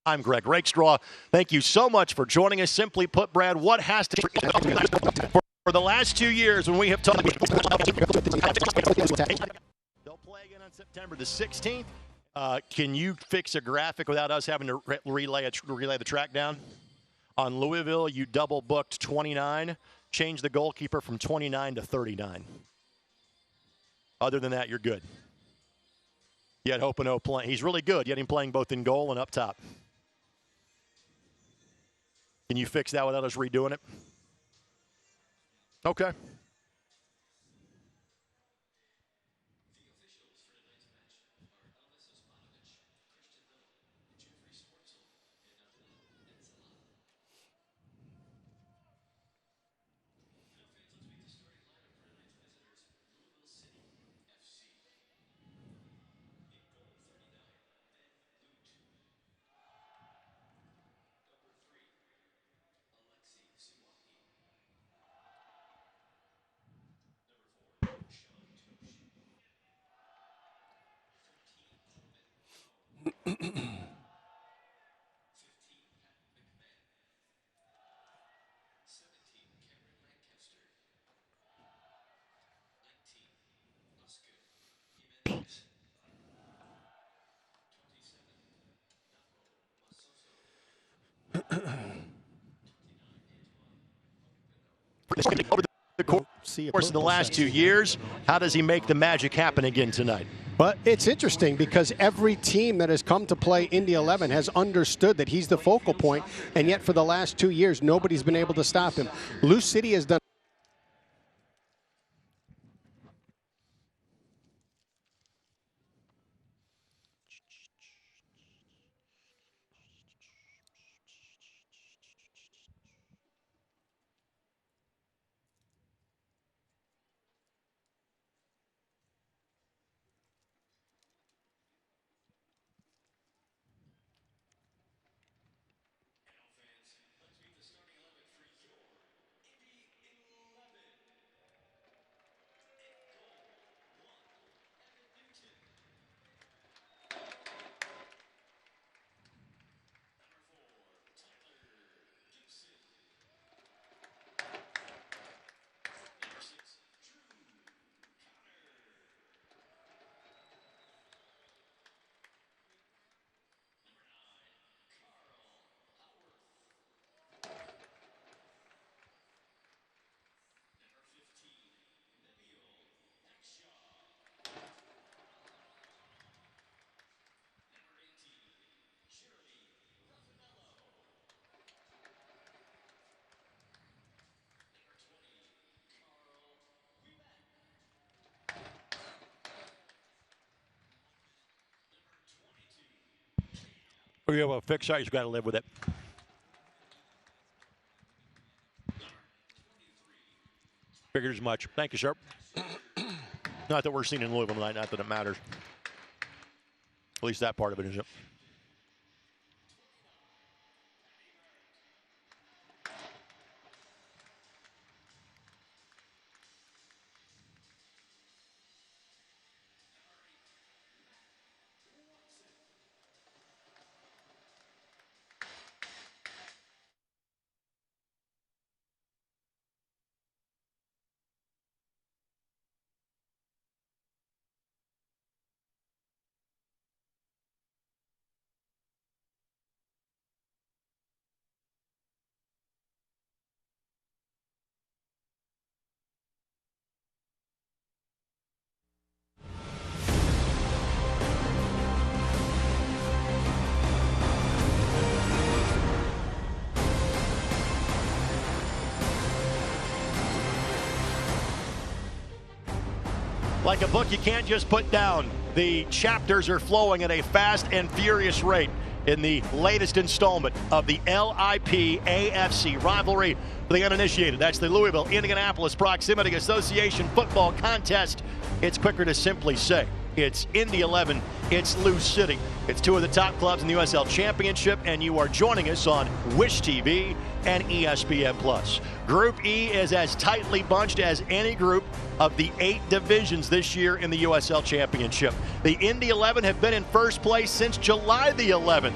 I'm Greg Rakestraw. Thank you so much for joining us. Simply put, Brad, what has to for the last 2 years when we have talked. They'll play again on September the 16th. Can you fix a graphic without us having to relay the track down? On Louisville, you double booked 29. Change the goalkeeper from 29 to 39. Other than that, you're good. You had Hopino playing. He's really good. You had him playing both in goal and up top. Can you fix that without us redoing it? Okay. Over the course of the last 2 years, how does he make the magic happen again tonight? But it's interesting because every team that has come to play Indy 11 has understood that he's the focal point, and yet for the last 2 years, nobody's been able to stop him. Lou City has done. We have a fix shot. You've got to live with it. Figured as much. Thank you, sir. Not that we're seen in Louisville tonight. Not that it matters. At least that part of it isn't. Like a book you can't just put down. The chapters are flowing at a fast and furious rate in the latest installment of the LIP AFC rivalry for the uninitiated. That's the Louisville Indianapolis Proximity Association football contest. It's quicker to simply say it's Indy 11, it's Lou City. It's two of the top clubs in the USL Championship, and you are joining us on Wish TV and ESPN+. Group E is as tightly bunched as any group of the 8 divisions this year in the USL Championship. The Indy 11 have been in first place since July the 11th.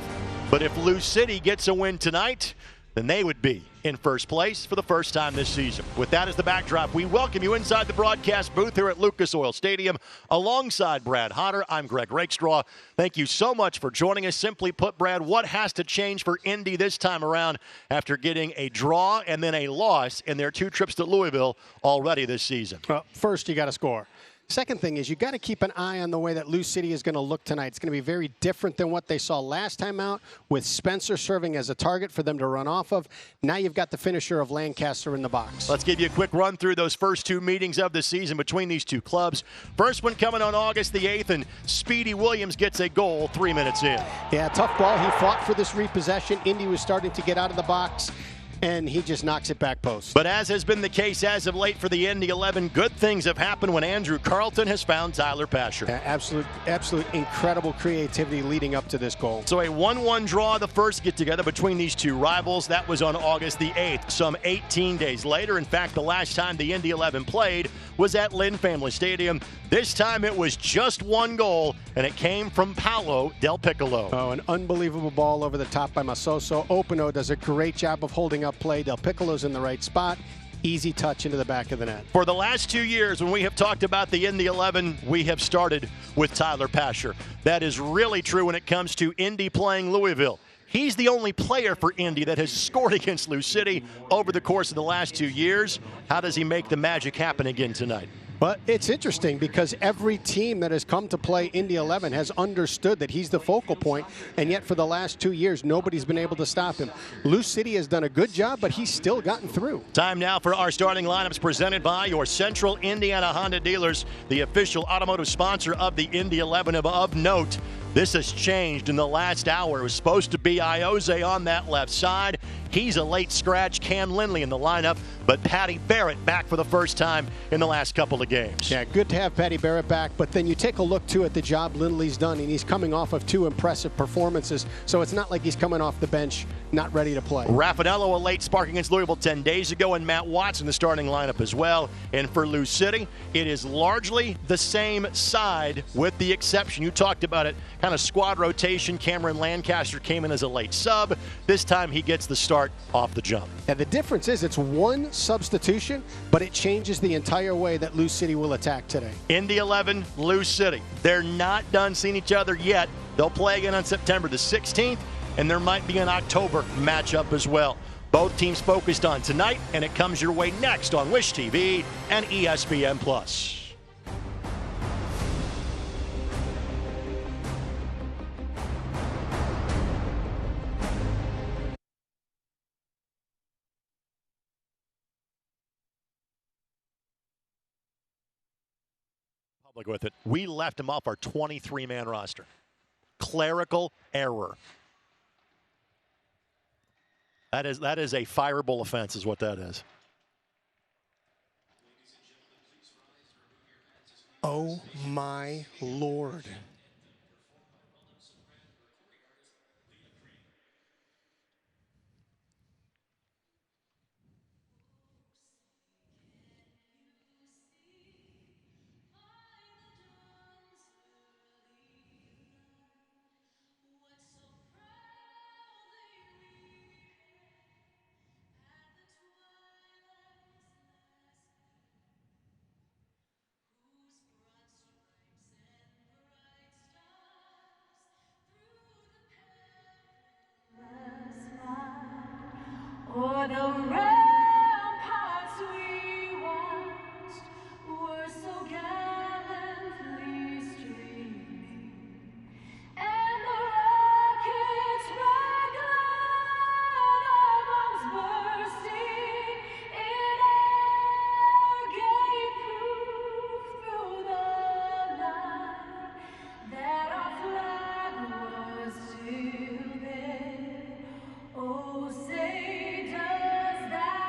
But if Lou City gets a win tonight, then they would be in first place for the first time this season. With that as the backdrop, we welcome you inside the broadcast booth here at Lucas Oil Stadium. Alongside Brad Hodder, I'm Greg Rakestraw. Thank you so much for joining us. Simply put, Brad, what has to change for Indy this time around after getting a draw and then a loss in their 2 trips to Louisville already this season? Well, first, you got to score. Second thing is you got to keep an eye on the way that Lou City is going to look tonight. It's going to be very different than what they saw last time out, with Spencer serving as a target for them to run off of. Now you've got the finisher of Lancaster in the box. Let's give you a quick run through those first 2 meetings of the season between these 2 clubs. First one coming on August the 8th, and Speedy Williams gets a goal 3 minutes in. Yeah, tough ball. He fought for this repossession. Indy was starting to get out of the box, and he just knocks it back post. But as has been the case as of late for the Indy 11, good things have happened when Andrew Carlton has found Tyler Pasher. Yeah, absolute incredible creativity leading up to this goal. So a 1-1 draw, the first get-together between these 2 rivals. That was on August the 8th, some 18 days later. In fact, the last time the Indy 11 played was at Lynn Family Stadium. This time it was just 1 goal, and it came from Paolo Del Piccolo. Oh, an unbelievable ball over the top by Masoso. Opino does a great job of holding up play. Del Piccolo's in the right spot. Easy touch into the back of the net. For the last 2 years, when we have talked about the Indy 11, we have started with Tyler Pasher. That is really true when it comes to Indy playing Louisville. He's the only player for Indy that has scored against Lou City over the course of the last 2 years. How does he make the magic happen again tonight? But it's interesting because every team that has come to play Indy 11 has understood that he's the focal point, and yet for the last 2 years, nobody's been able to stop him. Lou City has done a good job, but he's still gotten through. Time now for our starting lineups presented by your Central Indiana Honda dealers, the official automotive sponsor of the Indy 11. Of note, this has changed in the last hour. It was supposed to be Ioze on that left side. He's a late scratch. Cam Lindley in the lineup, but Patty Barrett back for the first time in the last couple of games. Yeah, good to have Patty Barrett back, but then you take a look, too, at the job Lindley's done, and he's coming off of 2 impressive performances, so it's not like he's coming off the bench not ready to play. Raffanello, a late spark against Louisville 10 days ago, and Matt Watson, the starting lineup as well. And for Lou City, it is largely the same side with the exception. You talked about it, kind of squad rotation. Cameron Lancaster came in as a late sub. This time he gets the start off the jump. And the difference is it's 1 substitution, but it changes the entire way that Lou City will attack today. Indy 11, Lou City. They're not done seeing each other yet. They'll play again on September the 16th, and there might be an October matchup as well. Both teams focused on tonight, and it comes your way next on Wish TV and ESPN+. With it. We left him off our 23-man roster. Clerical error. That is a fireable offense is what that is. Oh my Lord. Or the ramparts we watched were so gallantly streaming, and the rocket's bright glad bombs bursting in air gave proof through the night that our flag was still there. Oh, say does that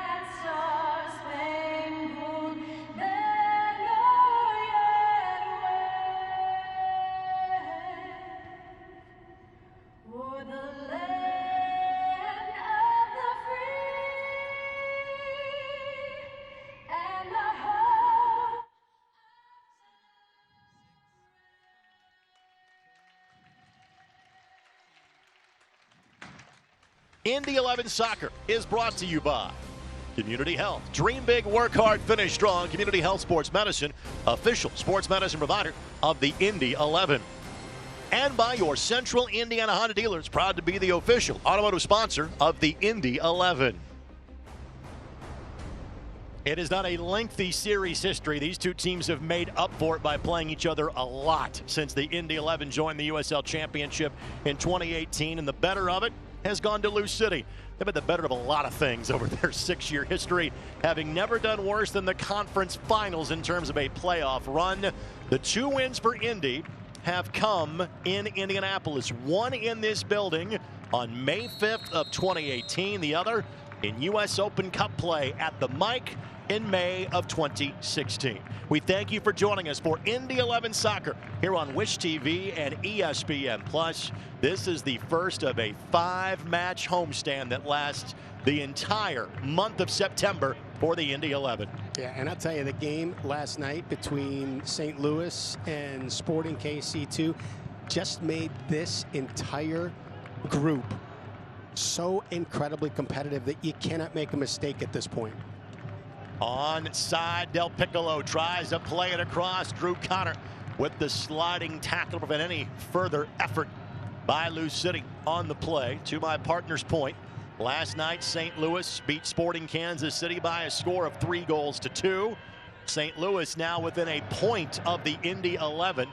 Indy 11 Soccer is brought to you by Community Health. Dream big, work hard, finish strong. Community Health Sports Medicine, official sports medicine provider of the Indy 11. And by your Central Indiana Honda dealers, proud to be the official automotive sponsor of the Indy 11. It is not a lengthy series history. These two teams have made up for it by playing each other a lot since the Indy 11 joined the USL Championship in 2018, and the better of it has gone to Lou City. They've been the better of a lot of things over their 6-year history, having never done worse than the conference finals in terms of a playoff run. The 2 wins for Indy have come in Indianapolis. One in this building on May 5th of 2018. The other in U.S. Open Cup play at the Mike in May of 2016. We thank you for joining us for Indy 11 Soccer here on Wish TV and ESPN+. This is the first of a 5-match homestand that lasts the entire month of September for the Indy 11. Yeah, and I'll tell you, the game last night between St. Louis and Sporting KC2 just made this entire group so incredibly competitive that you cannot make a mistake at this point. Onside, Del Piccolo tries to play it across. Drew Connor with the sliding tackle to prevent any further effort by Lou City on the play. To my partner's point, last night St. Louis beat Sporting Kansas City by a score of 3-2. St. Louis now within a point of the Indy 11.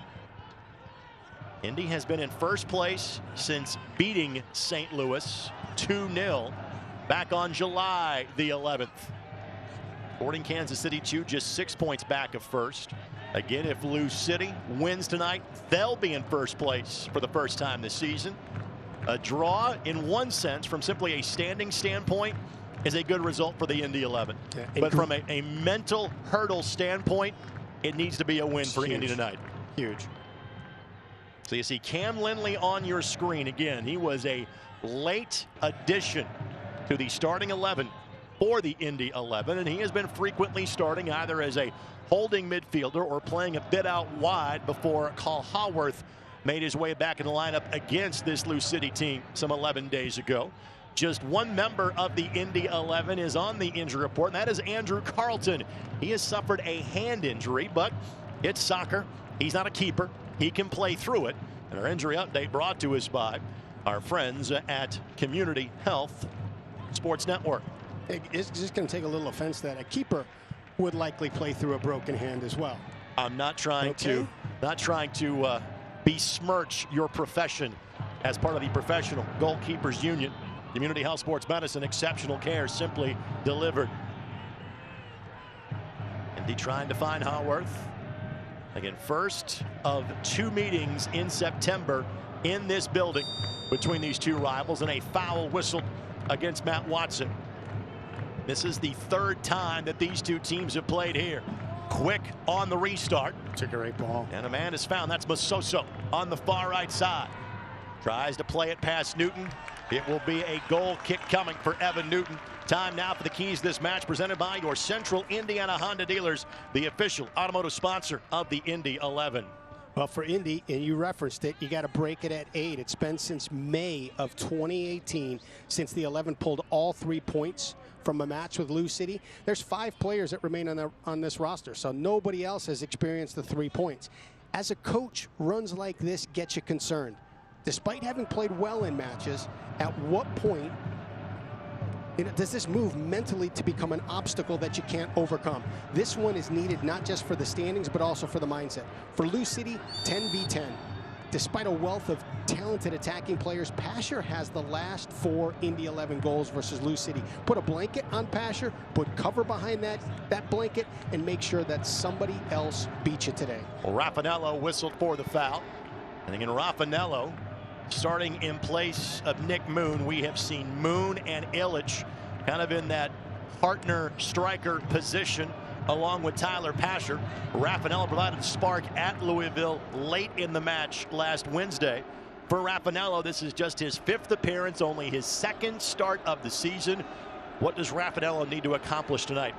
Indy has been in first place since beating St. Louis 2-0 back on July the 11th. Sporting Kansas City 2 just 6 points back of first. Again, if Lou City wins tonight, they'll be in first place for the first time this season. A draw, in one sense, from simply a standing standpoint, is a good result for the Indy 11. Yeah, but from a mental hurdle standpoint, it needs to be a win for Indy tonight. Huge. So you see Cam Lindley on your screen again. He was a late addition to the starting 11 for the Indy 11, and he has been frequently starting either as a holding midfielder or playing a bit out wide before Carl Haworth made his way back in the lineup against this Lou City team some 11 days ago. Just one member of the Indy 11 is on the injury report, and that is Andrew Carlton. He has suffered a hand injury, but it's soccer. He's not a keeper. He can play through it. And our injury update brought to us by our friends at Community Health Sports Network. It's just going to take a little offense that a keeper would likely play through a broken hand as well. I'm not trying to besmirch your profession as part of the Professional Goalkeepers Union. Community Health Sports Medicine, exceptional care simply delivered. Indy trying to find Haworth. Again, first of 2 meetings in September in this building between these two rivals, and a foul whistled against Matt Watson. This is the 3rd time that these two teams have played here. Quick on the restart. It's a great ball. And a man is found. That's Masoso on the far right side. Tries to play it past Newton. It will be a goal kick coming for Evan Newton. Time now for the keys to this match, presented by your Central Indiana Honda dealers, the official automotive sponsor of the Indy 11. Well, for Indy, and you referenced it, you got to break it at 8. It's been since May of 2018 since the 11 pulled all 3 points from a match with Lou City. There's 5 players that remain on this roster, so nobody else has experienced the 3 points. As a coach, runs like this get you concerned. Despite having played well in matches, at what point does this move mentally to become an obstacle that you can't overcome? This one is needed not just for the standings, but also for the mindset. For Lou City, 10v10. Despite a wealth of talented attacking players, Pasher has the last 4 Indy 11 goals versus Lou City. Put a blanket on Pasher, put cover behind that blanket, and make sure that somebody else beats you today. Well, Raffanello whistled for the foul. And again, Raffanello starting in place of Nick Moon. We have seen Moon and Illich kind of in that partner striker position along with Tyler Pasher. Raffanello provided a spark at Louisville late in the match last Wednesday. For Raffanello, this is just his 5th appearance, only his 2nd start of the season. What does Raffanello need to accomplish tonight?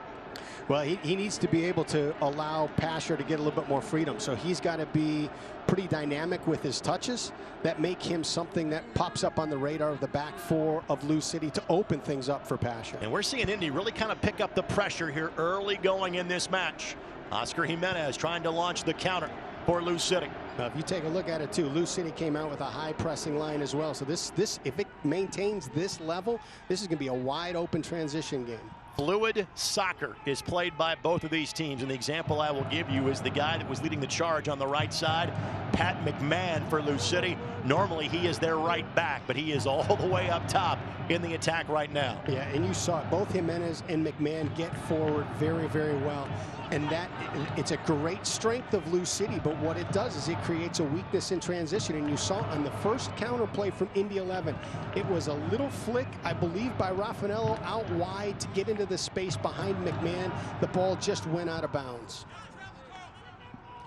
Well, he needs to be able to allow Pasher to get a little bit more freedom. So he's got to be pretty dynamic with his touches that make him something that pops up on the radar of the back four of Lou City to open things up for Pasher. And we're seeing Indy really kind of pick up the pressure here early going in this match. Oscar Jimenez trying to launch the counter for Lou City. Now, if you take a look at it too, Lou City came out with a high pressing line as well. So this if it maintains this level, this is going to be a wide open transition game. Fluid soccer is played by both of these teams, and the example I will give you is the guy that was leading the charge on the right side, Pat McMahon for Lou City. Normally he is their right back, but he is all the way up top in the attack right now. Yeah, and you saw it, both Jimenez and McMahon get forward very, very well. And that it's a great strength of Lou City, but what it does is it creates a weakness in transition. And you saw on the first counter play from Indy 11, it was a little flick, I believe, by Raffanello out wide to get into the space behind McMahon. The ball just went out of bounds.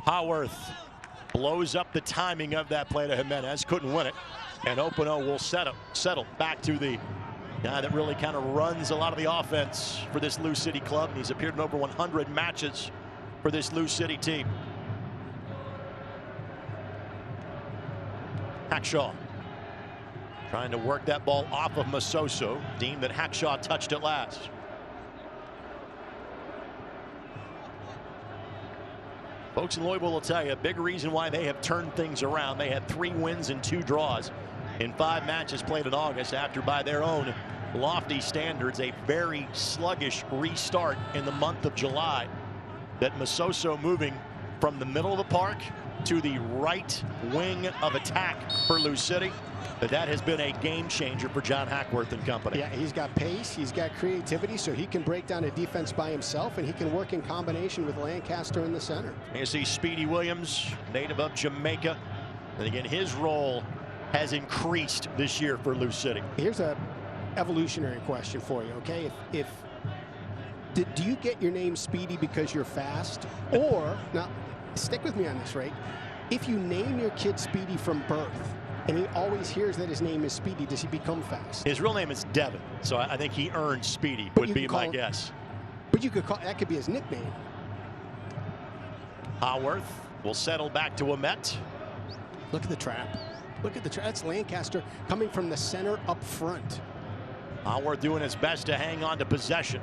Haworth blows up the timing of that play to Jimenez, couldn't win it. And Opano will settle back to the guy that really kind of runs a lot of the offense for this Lou City club. And he's appeared in over 100 matches for this Lou City team. Hackshaw trying to work that ball off of Masoso. Deemed that Hackshaw touched it last. Folks in Louisville will tell you a big reason why they have turned things around. They had 3 wins and 2 draws in 5 matches played in August after, by their own lofty standards, a very sluggish restart in the month of July. That Masoso moving from the middle of the park to the right wing of attack for Lou City. That has been a game changer for John Hackworth and company. Yeah, he's got pace, he's got creativity, so he can break down a defense by himself, and he can work in combination with Lancaster in the center. You see Speedy Williams, native of Jamaica, and again his role has increased this year for Lou City. Here's a evolutionary question for you, okay? Do you get your name Speedy because you're fast? Or, now, stick with me on this, right? If you name your kid Speedy from birth, and he always hears that his name is Speedy, does he become fast? His real name is Devin, so I think he earned Speedy, would be my guess. But you could call, that could be his nickname. Haworth will settle back to Amet. Look at the trap. Look at the trap. That's Lancaster coming from the center up front. Haworth doing his best to hang on to possession,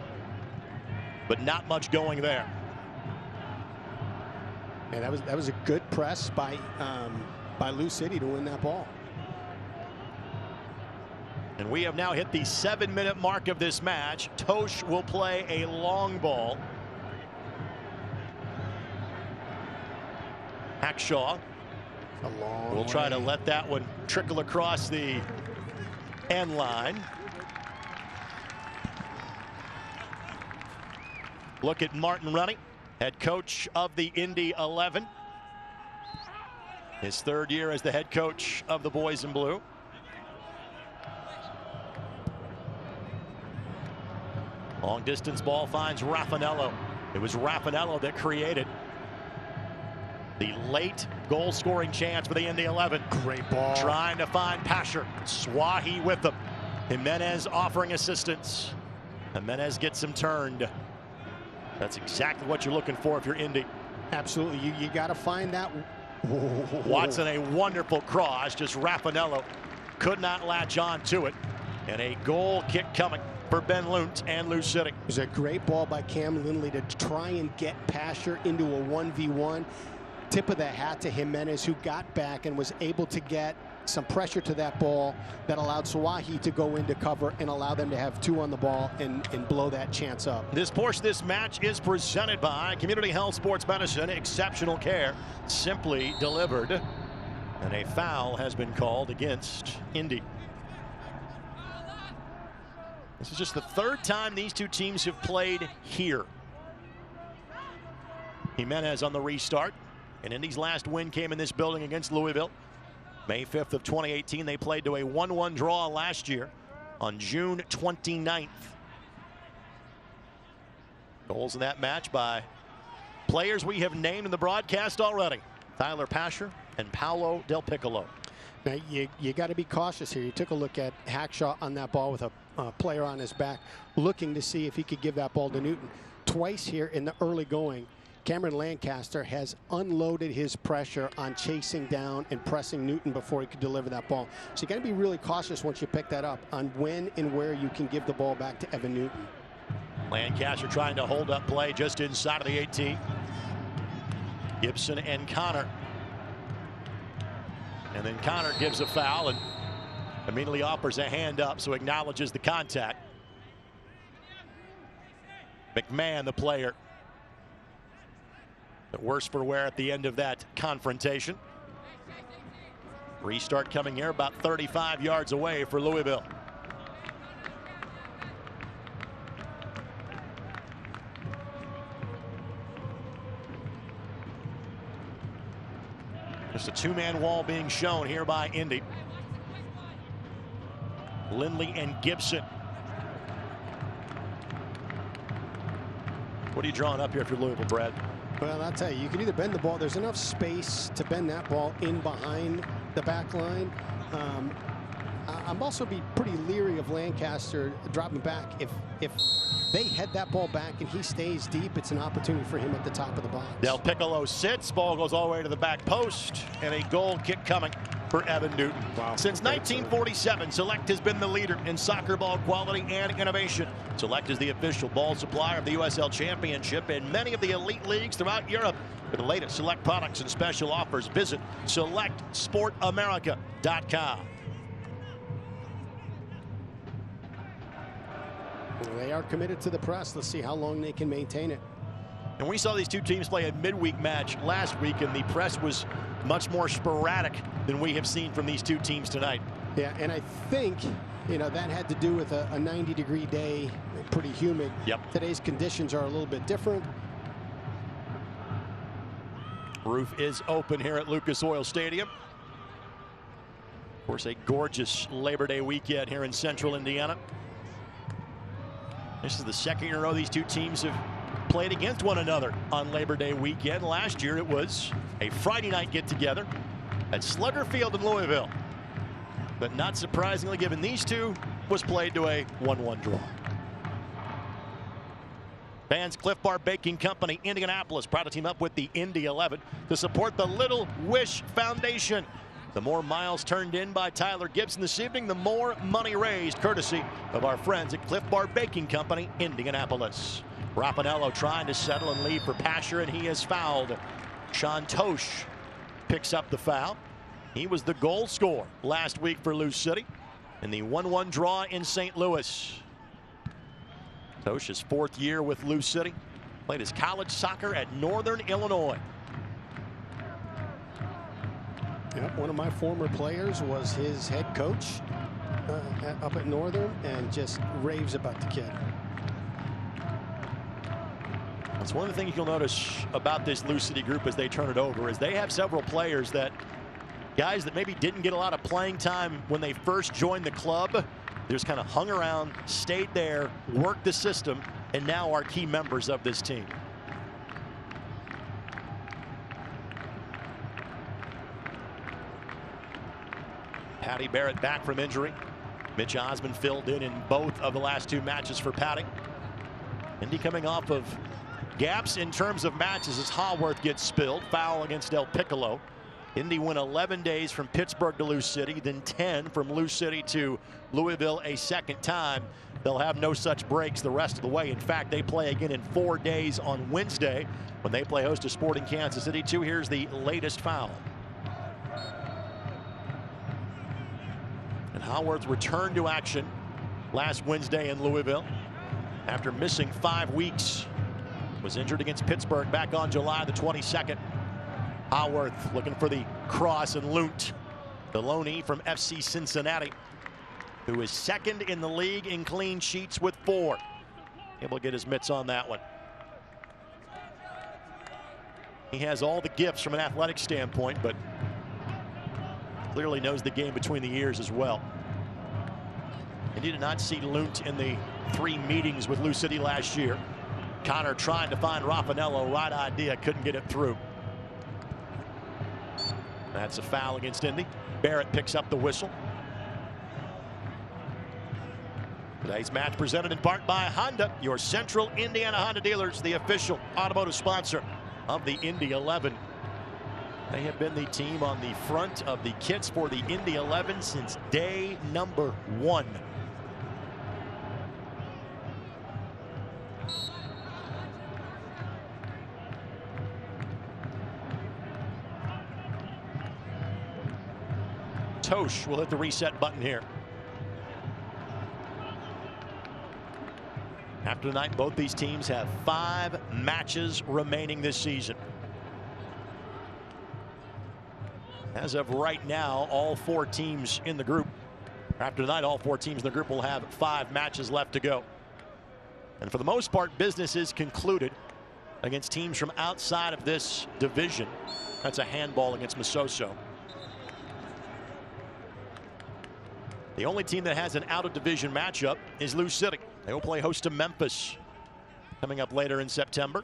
but not much going there. And that was a good press by Lou City to win that ball. And we have now hit the 7-minute mark of this match. Tosh will play a long ball. Hackshaw will try to let that one trickle across the end line. Look at Martin Running, head coach of the Indy 11. His 3rd year as the head coach of the boys in blue. Long distance ball finds Raffanello. It was Raffanello that created the late goal scoring chance for the Indy 11. Great ball. Trying to find Pasher. Swahi with them. Jimenez offering assistance. Jimenez gets him turned. That's exactly what you're looking for if you're Indy. Absolutely. You got to find that. Watson, a wonderful cross. Just Raffanello could not latch on to it. And a goal kick coming for Ben Lunt and Lou City. It was a great ball by Cam Lindley to try and get Pasher into a 1v1. Tip of the hat to Jimenez, who got back and was able to get some pressure to that ball that allowed Swahi to go into cover and allow them to have 2 on the ball and blow that chance up. This portion of this match is presented by Community Health Sports Medicine. Exceptional care, simply delivered. And a foul has been called against Indy. This is just the 3rd time these 2 teams have played here. Jimenez on the restart. And Indy's last win came in this building against Louisville. May 5th of 2018, they played to a 1-1 draw last year on June 29th. Goals in that match by players we have named in the broadcast already. Tyler Pasher and Paolo Del Piccolo. Now, you got to be cautious here. You took a look at Hackshaw on that ball with a player on his back, looking to see if he could give that ball to Newton. twice here in the early going, Cameron Lancaster has unloaded his pressure on chasing down and pressing Newton before he could deliver that ball. So you got to be really cautious once you pick that up on when and where you can give the ball back to Evan Newton. Lancaster trying to hold up play just inside of the 18. Gibson and Connor. And then Connor gives a foul and immediately offers a hand up, so acknowledges the contact. McMahon, the player, the worse for wear at the end of that confrontation. Restart coming here about 35 yards away for Louisville. Just a two-man wall being shown here by Indy. Lindley and Gibson. What are you drawing up here for Louisville, Brad? Well, I'll tell you, you can either bend the ball. There's enough space to bend that ball in behind the back line. I'm also be pretty leery of Lancaster dropping back. If they head that ball back and he stays deep, it's an opportunity for him at the top of the box. Del Piccolo sits. Ball goes all the way to the back post, and a goal kick coming for Evan Newton. Wow. Since 1947, Select has been the leader in soccer ball quality and innovation. Select is the official ball supplier of the USL Championship and many of the elite leagues throughout Europe. For the latest Select products and special offers, visit SelectSportAmerica.com. They are committed to the press. Let's see how long they can maintain it. And we saw these two teams play a midweek match last week, and the press was much more sporadic than we have seen from these two teams tonight. Yeah, and I think, you know, that had to do with a 90-degree day, pretty humid. Yep. Today's conditions are a little bit different. Roof is open here at Lucas Oil Stadium. Of course, a gorgeous Labor Day weekend here in central Indiana. This is the second year in a row these two teams have played against one another on Labor Day weekend. Last year it was a Friday night get-together at Slugger Field in Louisville. But not surprisingly, given these two, was played to a 1-1 draw. Fans Cliff Bar Baking Company, Indianapolis, proud to team up with the Indy 11 to support the Little Wish Foundation. The more miles turned in by Tyler Gibson this evening, the more money raised, courtesy of our friends at Cliff Bar Baking Company, Indianapolis. Rapinello trying to settle and lead for Pasher, and he is fouled. Sean Tosh picks up the foul. He was the goal scorer last week for Lou City in the 1-1 draw in St. Louis. Tosh's fourth year with Lou City. Played his college soccer at Northern Illinois. Yep, one of my former players was his head coach up at Northern, and just raves about the kid. That's one of the things you'll notice about this Lou City group as they turn it over, is they have several players that, guys that maybe didn't get a lot of playing time when they first joined the club. They just kind of hung around, stayed there, worked the system, and now are key members of this team. Patty Barrett back from injury. Mitch Osmond filled in both of the last two matches for Patty. Indy coming off of gaps in terms of matches as Haworth gets spilled. Foul against Del Piccolo. Indy went 11 days from Pittsburgh to Lou City, then 10 from Lou City to Louisville a second time. They'll have no such breaks the rest of the way. In fact, they play again in 4 days on Wednesday when they play host to Sporting Kansas City 2. Here's the latest foul. And Haworth returned to action last Wednesday in Louisville after missing 5 weeks. Was injured against Pittsburgh back on July the 22nd. Haworth looking for the cross, and Lunt, the loanee from FC Cincinnati, who is second in the league in clean sheets with 4. Able to get his mitts on that one. He has all the gifts from an athletic standpoint, but clearly knows the game between the ears as well. And he did not see Lunt in the 3 meetings with Lou City last year. Connor trying to find Rapinello, right idea, couldn't get it through. That's a foul against Indy. Barrett picks up the whistle. Today's match presented in part by Honda, your Central Indiana Honda dealers, the official automotive sponsor of the Indy 11. They have been the team on the front of the kits for the Indy 11 since day number 1. Tosh will hit the reset button here. After tonight, both these teams have 5 matches remaining this season. As of right now, all 4 teams in the group, after tonight, all 4 teams in the group will have 5 matches left to go. And for the most part, business is concluded against teams from outside of this division. That's a handball against Masoso. The only team that has an out-of-division matchup is Louisville City. They will play host to Memphis coming up later in September.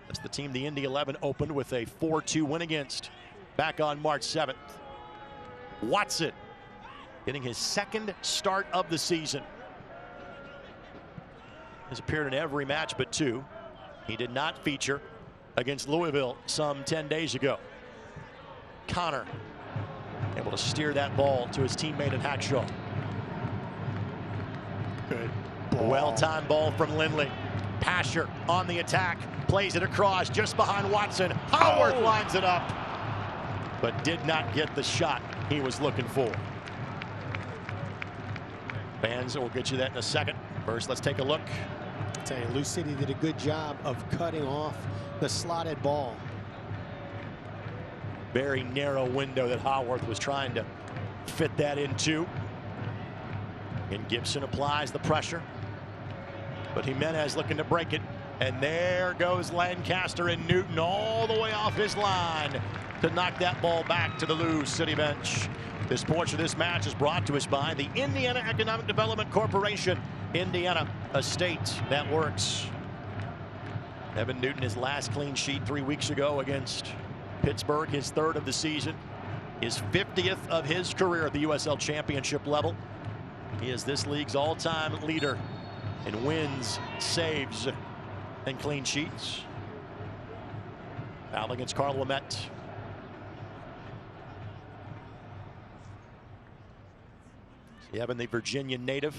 That's the team the Indy 11 opened with a 4-2 win against back on March 7th. Watson getting his 2nd start of the season. Has appeared in every match but 2. He did not feature against Louisville some 10 days ago. Connor able to steer that ball to his teammate in Hackshaw. Good. Well-timed ball from Lindley. Pasher on the attack, plays it across just behind Watson. Howard lines it up, but did not get the shot he was looking for. Fans will get you that in a second. First, let's take a look. I tell you, Louisville City did a good job of cutting off the slotted ball. Very narrow window that Haworth was trying to fit that into. And Gibson applies the pressure, but Jimenez looking to break it. And there goes Lancaster and Newton all the way off his line to knock that ball back to the Louisville City bench. This portion of this match is brought to us by the Indiana Economic Development Corporation. Indiana, a state that works. Evan Newton, his last clean sheet 3 weeks ago against Pittsburgh, his 3rd of the season, his 50th of his career at the USL Championship level. He is this league's all-time leader in wins, saves, and clean sheets. Foul against Carl Lamette. Evan, the Virginia native,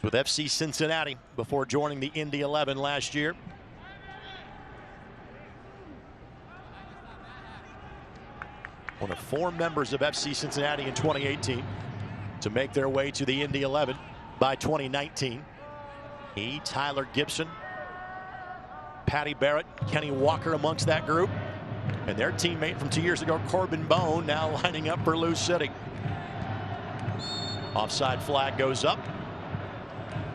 was with FC Cincinnati before joining the Indy 11 last year. One of 4 members of FC Cincinnati in 2018 to make their way to the Indy 11 by 2019. He, Tyler Gibson, Patty Barrett, Kenny Walker amongst that group. And their teammate from 2 years ago, Corbin Bone, now lining up for Louisville City. Offside flag goes up.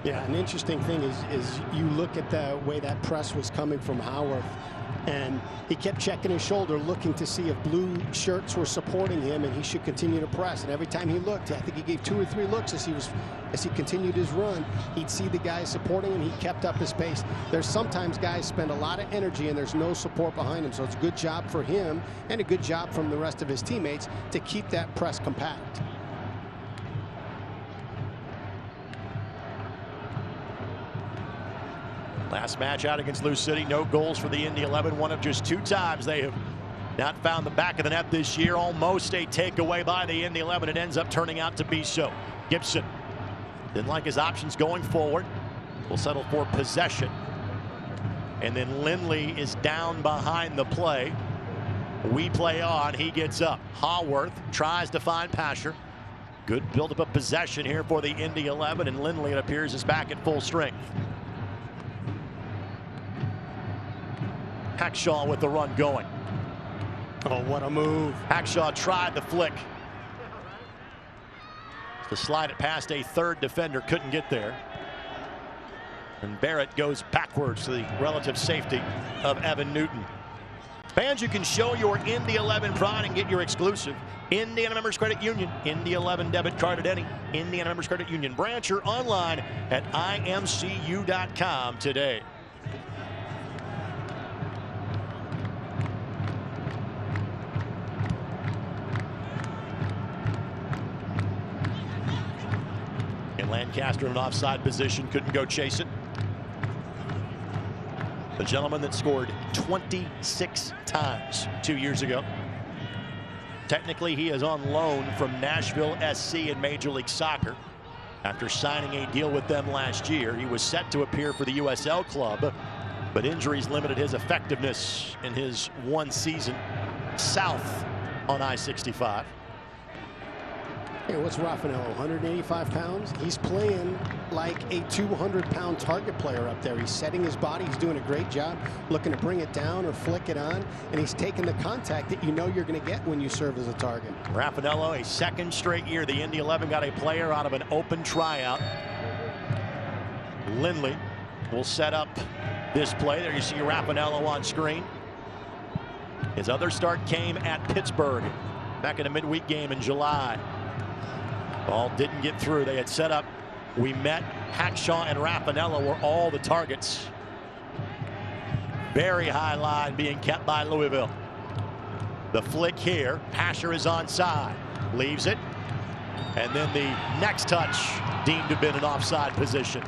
Yeah, an interesting thing is you look at the way that press was coming from Haworth, and he kept checking his shoulder, looking to see if blue shirts were supporting him, and he should continue to press. And every time he looked, I think he gave 2 or 3 looks as he continued his run. He'd see the guys supporting him. He kept up his pace. There's sometimes guys spend a lot of energy and there's no support behind him, so it's a good job for him and a good job from the rest of his teammates to keep that press compact. Last match out against Louisville City, no goals for the Indy 11. One of just 2 times they have not found the back of the net this year. Almost a takeaway by the Indy 11. It ends up turning out to be so. Gibson didn't like his options going forward. Will settle for possession. And then Lindley is down behind the play. We play on. He gets up. Haworth tries to find Pasher. Good buildup of possession here for the Indy 11. And Lindley, it appears, is back at full strength. Hackshaw with the run going. Oh, what a move. Hackshaw tried the flick. To slide it past a 3rd defender, couldn't get there. And Barrett goes backwards to the relative safety of Evan Newton. Fans, you can show your Indy 11 pride and get your exclusive Indiana Members Credit Union Indy 11 debit card at any Indiana Members Credit Union branch or online at imcu.com today. Lancaster in an offside position, couldn't go chase it. The gentleman that scored 26 times 2 years ago. Technically, he is on loan from Nashville SC in Major League Soccer. After signing a deal with them last year, he was set to appear for the USL club, but injuries limited his effectiveness in his one season south on I-65. Hey, what's Raffanello, 185 pounds? He's playing like a 200-pound target player up there. He's setting his body. He's doing a great job looking to bring it down or flick it on, and he's taking the contact that you know you're going to get when you serve as a target. Raffanello, a second straight year. The Indy 11 got a player out of an open tryout. Lindley will set up this play. There you see Raffanello on screen. His other start came at Pittsburgh back in a midweek game in July. Ball didn't get through. They had set up. We met. Hackshaw and Raffanello were all the targets. Very high line being kept by Louisville. The flick here. Pasher is onside. Leaves it. And then the next touch deemed to have been an offside position.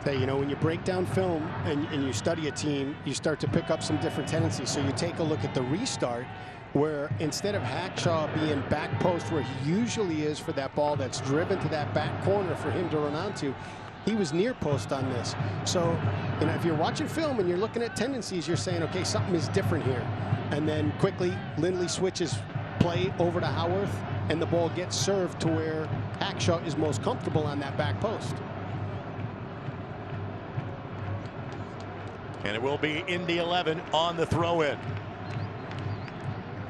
You know, when you break down film and you study a team, you start to pick up some different tendencies. So you take a look at the restart, where instead of Hackshaw being back post where he usually is for that ball that's driven to that back corner for him to run onto, he was near post on this. So, you know, if you're watching film and you're looking at tendencies, you're saying, okay, something is different here. And then quickly, Lindley switches play over to Howarth, and the ball gets served to where Hackshaw is most comfortable on that back post. And it will be Indy 11 on the throw-in.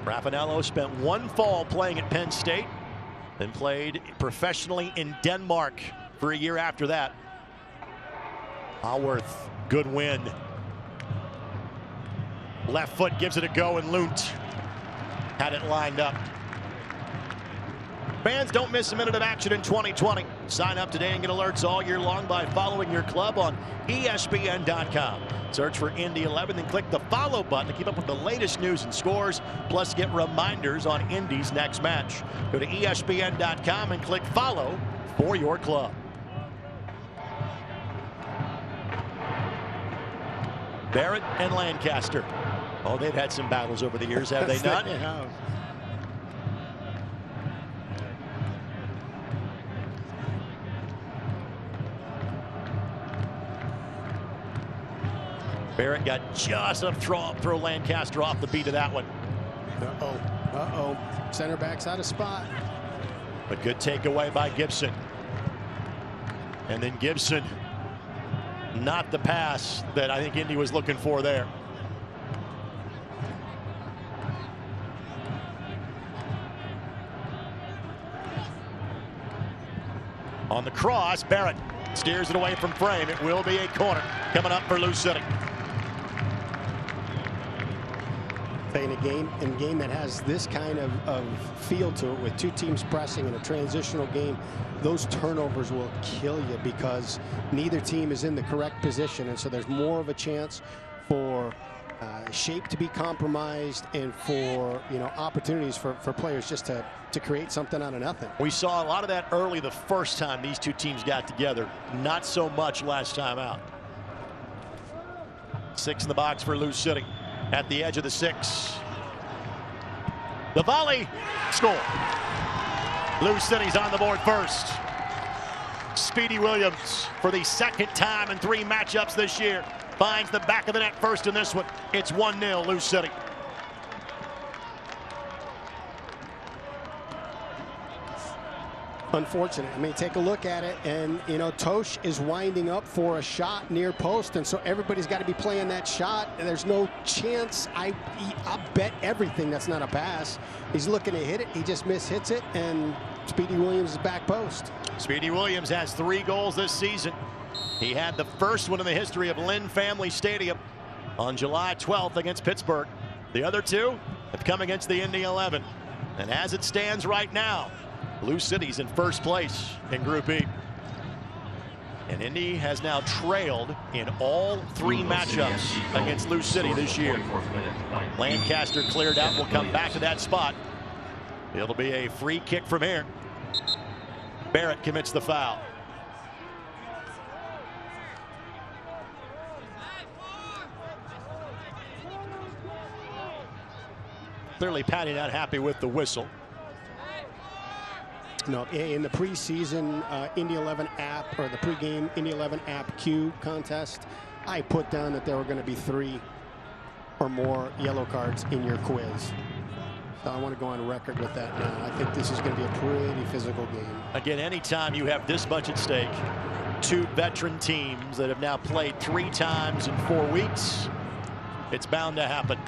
Raffanello spent one fall playing at Penn State, then played professionally in Denmark for a year after that. Haworth, good win. Left foot gives it a go, and Lunt had it lined up. Fans, don't miss a minute of action in 2020. Sign up today and get alerts all year long by following your club on ESPN.com. Search for Indy 11, then click the follow button to keep up with the latest news and scores, plus get reminders on Indy's next match. Go to ESPN.com and click follow for your club. Barrett and Lancaster. Oh, they've had some battles over the years, have they not? They have. Barrett got just enough throw Lancaster off the beat of that one. Uh-oh. Center back's out of spot. A good takeaway by Gibson. And then Gibson, not the pass that I think Indy was looking for there. On the cross, Barrett steers it away from frame. It will be a corner coming up for Lou City. In a game that has this kind of feel to it, with two teams pressing in a transitional game, those turnovers will kill you because neither team is in the correct position, and so there's more of a chance for shape to be compromised and for, you know, opportunities for players just to create something out of nothing. We saw a lot of that early the first time these two teams got together. Not so much last time out. 6 in the box for Lou City. At the edge of the 6. The volley, score. Lou City's on the board first. Speedy Williams, for the second time in 3 matchups this year, finds the back of the net first in this one. It's 1-0 Lou City. Unfortunate. I mean, take a look at it, and you know, Tosh is winding up for a shot near post, and so everybody's got to be playing that shot. And there's no chance. I bet everything that's not a pass. He's looking to hit it. He just mishits it, and Speedy Williams is back post. Speedy Williams has 3 goals this season. He had the first one in the history of Lynn Family Stadium on July 12th against Pittsburgh. The other 2 have come against the Indy 11. And as it stands right now, Lou City's in first place in Group E. And Indy has now trailed in all 3 matchups against Lou City this year. Lancaster cleared out. We'll come back to that spot. It'll be a free kick from here. Barrett commits the foul. Clearly Patty not happy with the whistle. No, in the preseason Indy 11 app, or the pregame Indy 11 app Q contest, I put down that there were going to be 3 or more yellow cards in your quiz. So I want to go on record with that now. I think this is going to be a pretty physical game. Again, anytime you have this much at stake, 2 veteran teams that have now played 3 times in 4 weeks, it's bound to happen.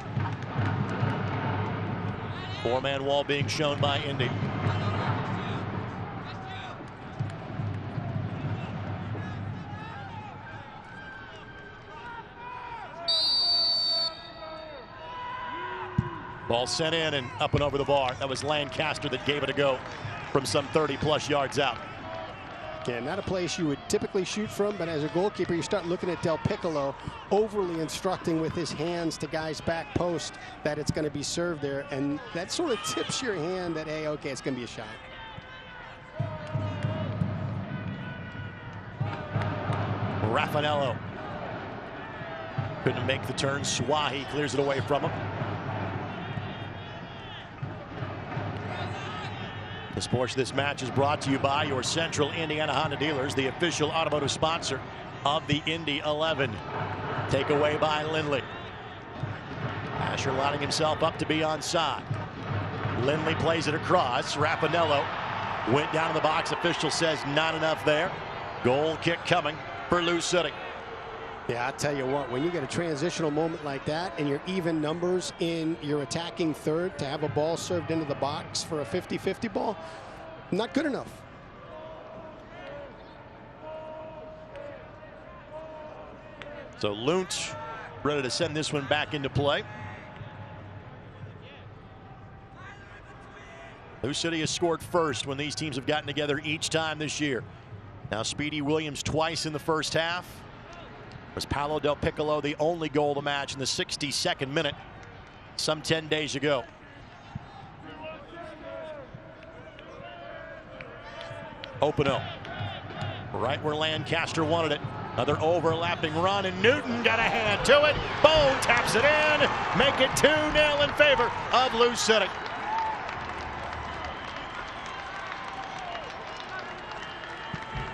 4-man wall being shown by Indy. Ball sent in and up and over the bar. That was Lancaster that gave it a go from some 30-plus yards out. Yeah, not a place you would typically shoot from, but as a goalkeeper, you start looking at Del Piccolo overly instructing with his hands to guys back post that it's going to be served there, and that sort of tips your hand that, hey, okay, it's going to be a shot. Raffanello couldn't make the turn. Swahi clears it away from him. This portion of this match is brought to you by your Central Indiana Honda dealers, the official automotive sponsor of the Indy 11. Takeaway by Lindley. Asher lining himself up to be onside. Lindley plays it across. Raffanello went down in the box. Official says not enough there. Goal kick coming for Lou City. Yeah, I tell you what, when you get a transitional moment like that and you're even numbers in your attacking third, to have a ball served into the box for a 50-50 ball, not good enough. So Luntz ready to send this one back into play. Lou City has scored first when these teams have gotten together each time this year. Now Speedy Williams twice in the first half. Was Paolo Del Piccolo the only goal of the match in the 62nd minute some 10 days ago. Openo right where Lancaster wanted it. Another overlapping run, and Newton got a hand to it. Bone taps it in. Make it 2-0 in favor of Lou City.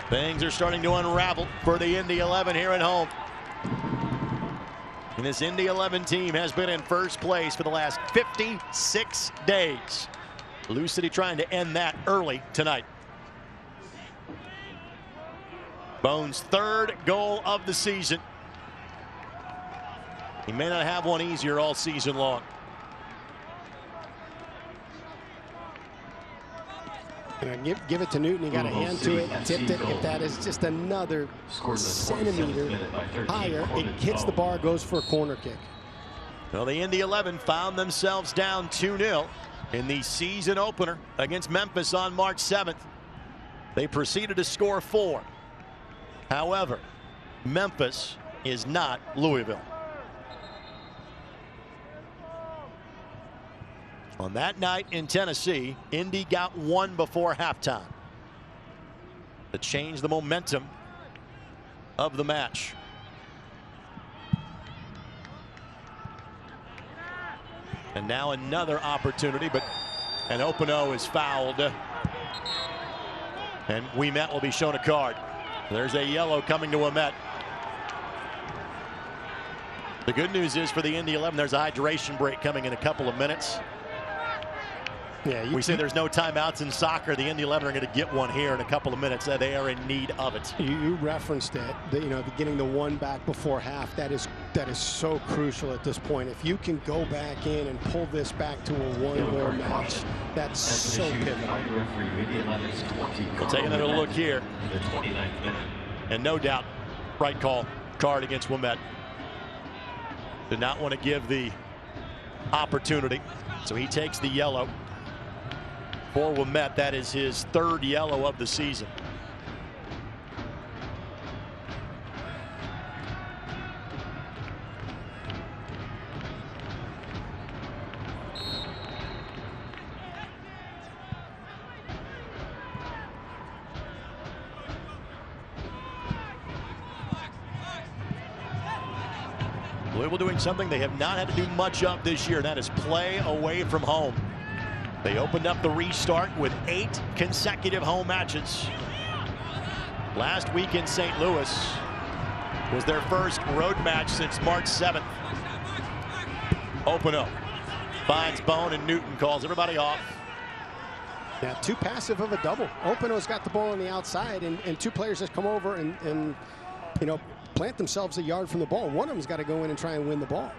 Things are starting to unravel for the Indy 11 here at home. And this Indy 11 team has been in first place for the last 56 days. Lou City trying to end that early tonight. Bone's 3rd goal of the season. He may not have one easier all season long. Give it to Newton. He got a hand to it, tipped it. If that is just another centimeter higher, it hits the bar, goes for a corner kick. Well, the Indy 11 found themselves down 2-0 in the season opener against Memphis on March 7th. They proceeded to score 4. However, Memphis is not Louisville. On that night in Tennessee, Indy got 1 before halftime to change the momentum of the match. And now another opportunity, but an Openo is fouled. And Ouimet will be shown a card. There's a yellow coming to Ouimet. The good news is for the Indy 11, there's a hydration break coming in a couple of minutes. Yeah, we say there's no timeouts in soccer. The Indy 11 are going to get one here in a couple of minutes. They are in need of it. You referenced it. Getting the 1 back before half. That is so crucial at this point. If you can go back in and pull this back to a 1-goal match, that's so pivotal. We'll take another look here. And no doubt, right call, card against Ouimet. Did not want to give the opportunity, so he takes the yellow. For Ouimet, that is his 3rd yellow of the season. Louisville doing something they have not had to do much of this year, and that is play away from home. They opened up the restart with 8 consecutive home matches. Last week in St. Louis was their first road match since March 7th. Open up. Finds Bone, and Newton calls everybody off. Yeah, too passive of a double. Openo's got the ball on the outside, and 2 players just come over and you know, plant themselves a yard from the ball. One of them's got to go in and try and win the ball.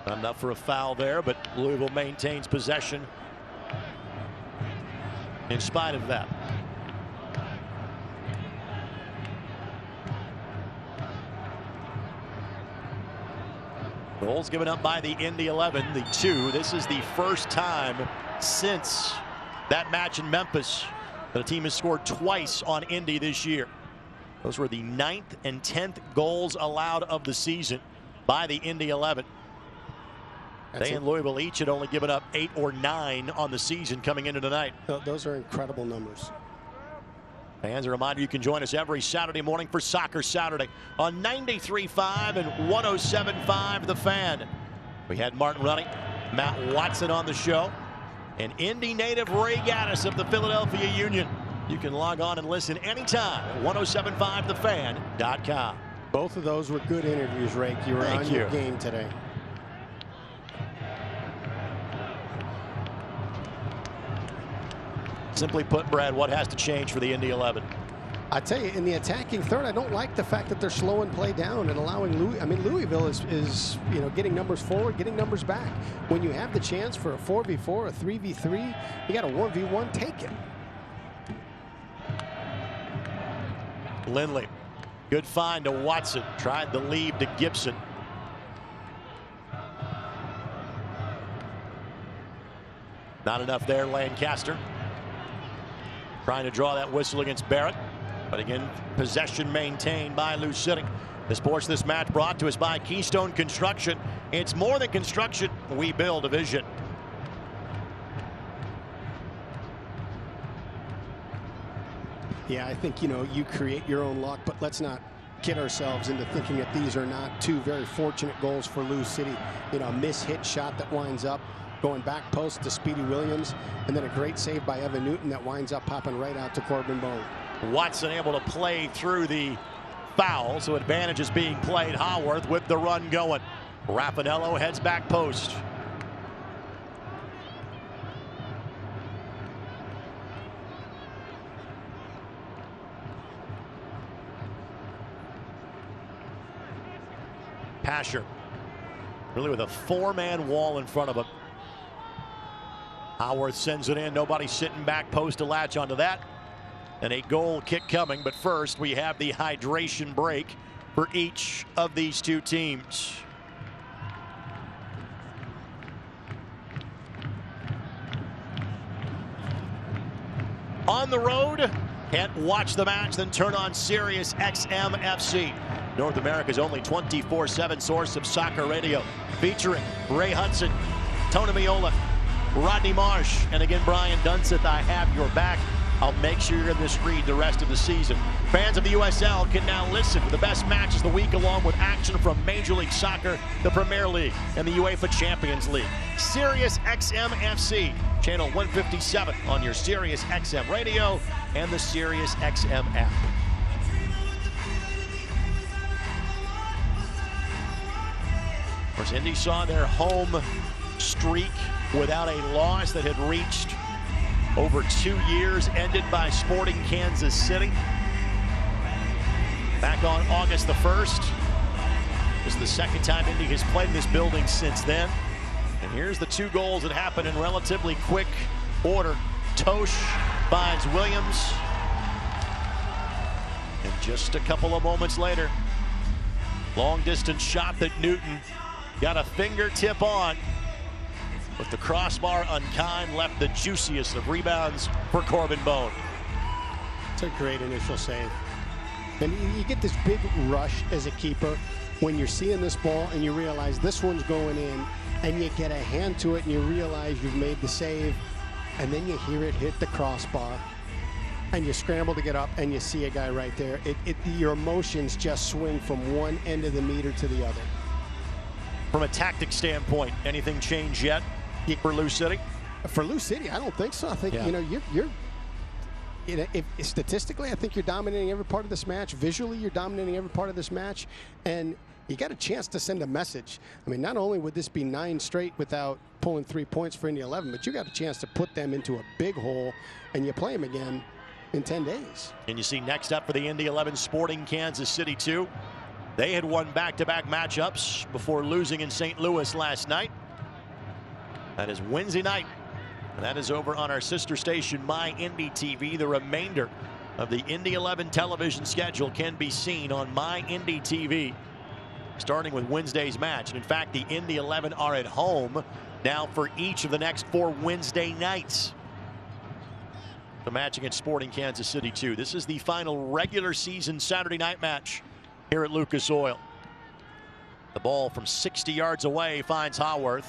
Not enough for a foul there, but Louisville maintains possession in spite of that. Goals given up by the Indy 11, the 2. This is the first time since that match in Memphis that a team has scored twice on Indy this year. Those were the 9th and 10th goals allowed of the season by the Indy 11. They and Louisville each had only given up 8 or 9 on the season coming into tonight. Those are incredible numbers. Fans, a reminder, you can join us every Saturday morning for Soccer Saturday on 93.5 and 107.5 The Fan. We had Martin Running, Matt Watson on the show, and Indy native Ray Gaddis of the Philadelphia Union. You can log on and listen anytime at 1075thefan.com. Both of those were good interviews, Ray. You were on your game today. Simply put, Brad, what has to change for the Indy 11? I tell you, in the attacking third, I don't like the fact that they're slowing play down and allowing Louisville is you know, getting numbers forward, getting numbers back. When you have the chance for a 4v4, a 3v3, you got a 1v1, take it. Lindley, good find to Watson, tried the lead to Gibson. Not enough there, Lancaster. Trying to draw that whistle against Barrett. But again, possession maintained by Lou City. The sports this match brought to us by Keystone Construction. It's more than construction, we build a vision. Yeah, I think, you know, you create your own luck, but let's not kid ourselves into thinking that these are not 2 very fortunate goals for Lou City. You know, a miss-hit shot that winds up going back post to Speedy Williams, and then a great save by Evan Newton that winds up popping right out to Corbin Bone. Watson able to play through the foul, so advantage is being played. Haworth with the run going. Raffanello heads back post. Pasher really with a 4-man wall in front of him. Haworth sends it in. Nobody sitting back post to latch onto that. And a goal kick coming. But first, we have the hydration break for each of these 2 teams. On the road, can't watch the match, then turn on Sirius XM FC. North America's only 24/7 source of soccer radio, featuring Ray Hudson, Tony Miola, Rodney Marsh, and again, Brian Dunseth. I have your back. I'll make sure you're in this read the rest of the season. Fans of the USL can now listen to the best matches of the week, along with action from Major League Soccer, the Premier League, and the UEFA Champions League. Sirius XM FC, channel 157 on your Sirius XM radio and the Sirius XM app. Of course, Indy saw their home streak without a loss that had reached over 2 years, ended by Sporting Kansas City. Back on August the 1st. This is the second time Indy has played in this building since then. And here's the 2 goals that happened in relatively quick order. Tosh finds Williams. And just a couple of moments later, long distance shot that Newton got a fingertip on. With the crossbar unkind, left the juiciest of rebounds for Corbin Bone. It's a great initial save. And you get this big rush as a keeper when you're seeing this ball and you realize this one's going in, and you get a hand to it and you realize you've made the save, and then you hear it hit the crossbar, and you scramble to get up and you see a guy right there. Your emotions just swing from one end of the meter to the other. From a tactic standpoint, anything changed yet for Lou City? For Lou City, I don't think so. I think, you know, you're statistically, I think you're dominating every part of this match. Visually, you're dominating every part of this match. And you got a chance to send a message. I mean, not only would this be 9 straight without pulling 3 points for Indy 11, but you got a chance to put them into a big hole, and you play them again in 10 days. And you see next up for the Indy 11 Sporting Kansas City 2. They had won back-to-back matchups before losing in St. Louis last night. That is Wednesday night. And that is over on our sister station, My Indy TV. The remainder of the Indy 11 television schedule can be seen on My Indy TV, starting with Wednesday's match. And in fact, the Indy 11 are at home now for each of the next 4 Wednesday nights. The match against Sporting Kansas City 2. This is the final regular season Saturday night match here at Lucas Oil. The ball from 60 yards away finds Haworth.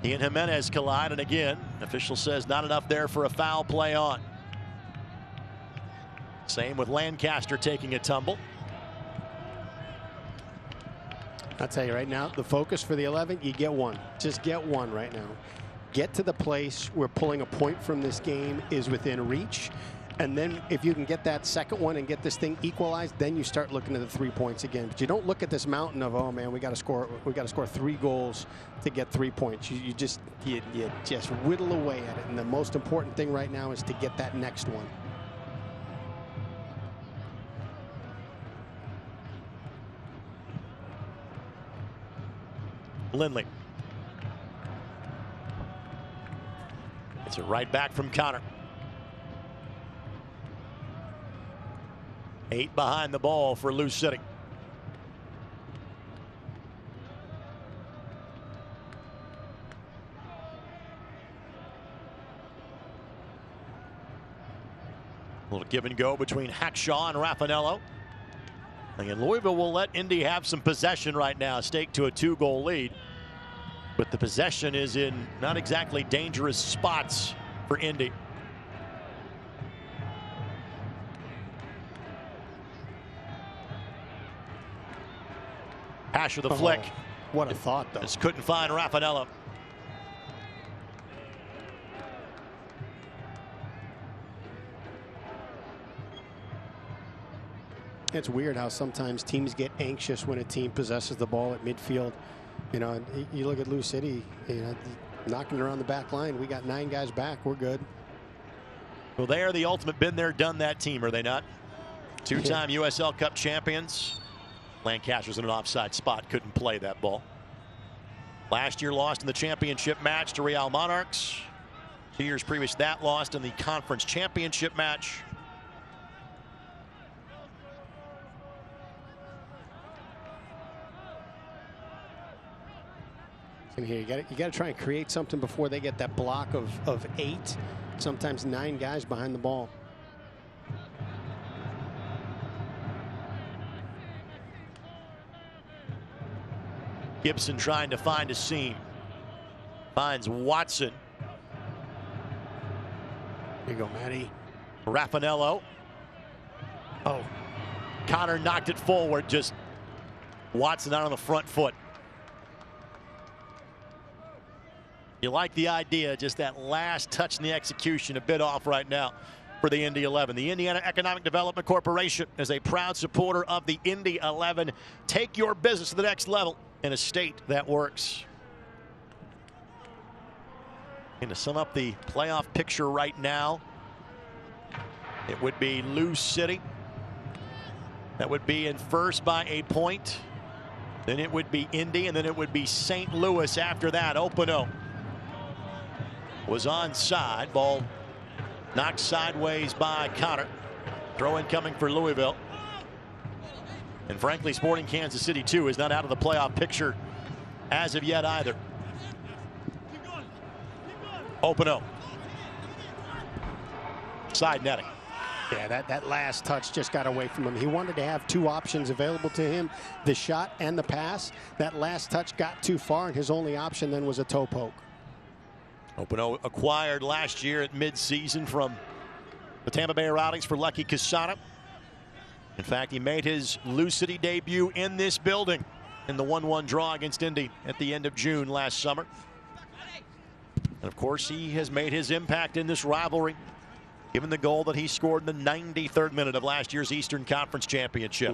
He and Jimenez collide, and again, official says not enough there for a foul play on. Same with Lancaster taking a tumble. I'll tell you right now, the focus for the 11, you get one. Just get one right now. Get to the place where pulling a point from this game is within reach. And then if you can get that second one and get this thing equalized, then you start looking at the 3 points again. But you don't look at this mountain of, oh man, we got to score 3 goals to get 3 points. You just whittle away at it. And the most important thing right now is to get that next one. Lindley. It's a right back from Connor. 8 behind the ball for Lou City. A little give and go between Hackshaw and Raffanello. Again, Louisville will let Indy have some possession right now, stake to a 2-goal lead. But the possession is in not exactly dangerous spots for Indy. Asher the flick. What a thought, though. Just couldn't find Raffanello. It's weird how sometimes teams get anxious when a team possesses the ball at midfield. You know, you look at Lou City, you know, knocking around the back line. We got 9 guys back. We're good. Well, they are the ultimate been there, done that team, are they not? 2-time USL Cup champions. Lancaster's in an offside spot, couldn't play that ball. Last year lost in the championship match to Real Monarchs. 2 years previous to that, lost in the conference championship match. And here, you got to try and create something before they get that block of 8, sometimes 9 guys behind the ball. Gibson trying to find a seam. Finds Watson. Here you go, Matty. Raffanello. Oh, Connor knocked it forward. Just Watson out on the front foot. You like the idea, just that last touch in the execution, a bit off right now for the Indy 11. The Indiana Economic Development Corporation is a proud supporter of the Indy 11. Take your business to the next level in a state that works. And to sum up the playoff picture right now, it would be Lou City. That would be in first by a point. Then it would be Indy, and then it would be St. Louis after that. Openo was onside. Ball knocked sideways by Connor. Throw in coming for Louisville. And frankly, Sporting Kansas City 2 is not out of the playoff picture as of yet either. Openo. Side netting. Yeah, that last touch just got away from him. He wanted to have two options available to him, the shot and the pass. That last touch got too far, and his only option then was a toe poke. Openo acquired last year at midseason from the Tampa Bay Rowdies for Lucky Quesada. In fact, he made his Lou City debut in this building in the 1-1 draw against Indy at the end of June last summer. And of course, he has made his impact in this rivalry, given the goal that he scored in the 93rd minute of last year's Eastern Conference Championship.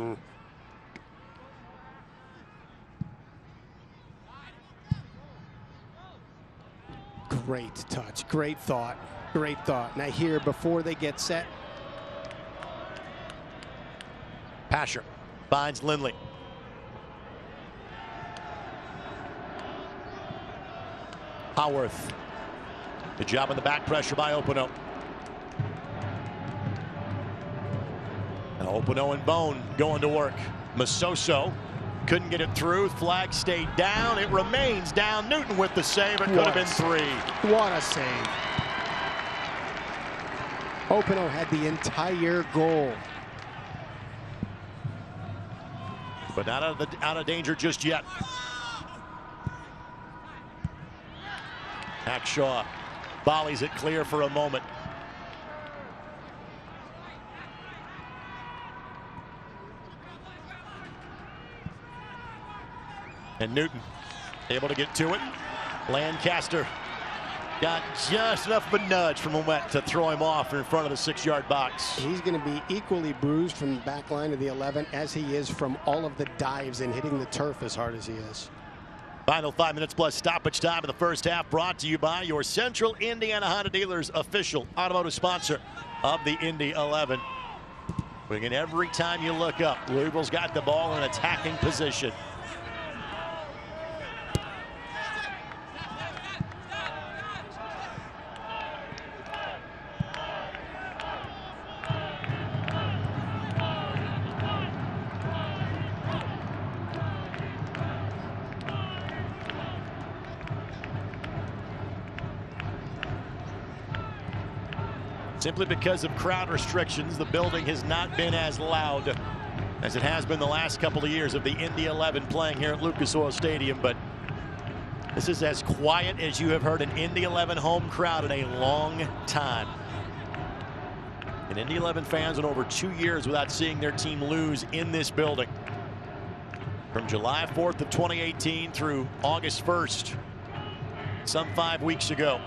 Great touch, great thought, great thought. Now here, before they get set. Pasher finds Lindley. Howarth. Good job on the back pressure by Openo. And Openo and Bone going to work. Masoso couldn't get it through. Flag stayed down. It remains down. Newton with the save. It could have been 3. What a save. Openo had the entire goal. But not out of danger just yet. Hackshaw volleys it clear for a moment. And Newton able to get to it. Lancaster got just enough of a nudge from Ouellette to throw him off in front of the 6-yard box. He's going to be equally bruised from the back line of the 11 as he is from all of the dives and hitting the turf as hard as he is. Final 5 minutes plus stoppage time of the first half, brought to you by your Central Indiana Honda Dealers official automotive sponsor of the Indy 11. Again, every time you look up, Louisville's got the ball in attacking position. Simply because of crowd restrictions, the building has not been as loud as it has been the last couple of years of the Indy 11 playing here at Lucas Oil Stadium. But this is as quiet as you have heard an Indy 11 home crowd in a long time. And Indy 11 fans in over 2 years without seeing their team lose in this building. From July 4th of 2018 through August 1st, some 5 weeks ago.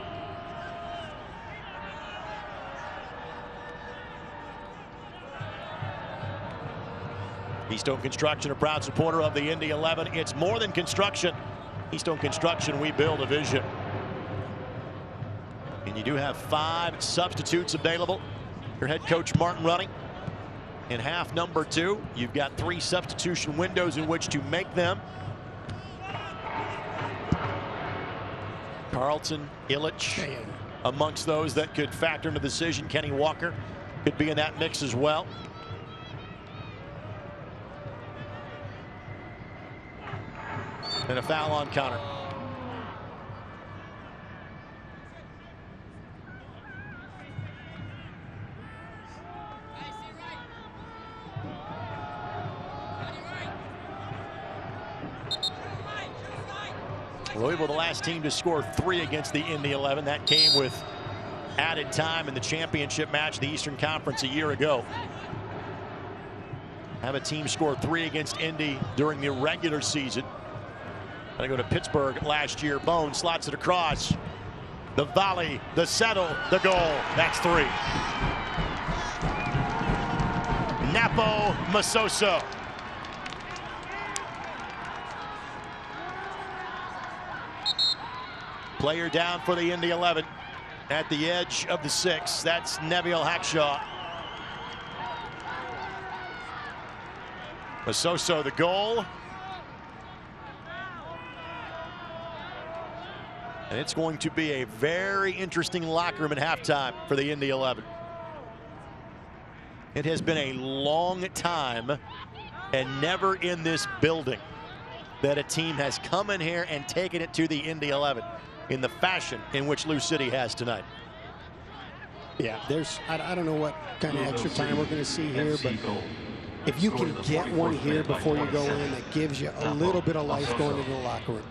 Keystone Construction, a proud supporter of the Indy 11. It's more than construction. Keystone Construction, we build a vision. And you do have 5 substitutes available. Your head coach, Martin Running. In half number 2, you've got 3 substitution windows in which to make them. Carlton, Illich, amongst those that could factor into the decision. Kenny Walker could be in that mix as well. And a foul on Connor. Louisville, the last team to score 3 against the Indy 11. That came with added time in the championship match, the Eastern Conference, a year ago. Have a team score 3 against Indy during the regular season. Gonna go to Pittsburgh last year. Bone slots it across. The volley, the settle, the goal. That's 3. Napo Masoso. Player down for the Indy 11 at the edge of the 6. That's Neville Hackshaw. Masoso, the goal. And it's going to be a very interesting locker room at halftime for the Indy 11. It has been a long time, and never in this building, that a team has come in here and taken it to the Indy 11 in the fashion in which Lou City has tonight. Yeah, I don't know what kind of extra time we're going to see here, but if you can get one here before you go in, it gives you a little bit of life going into the locker room.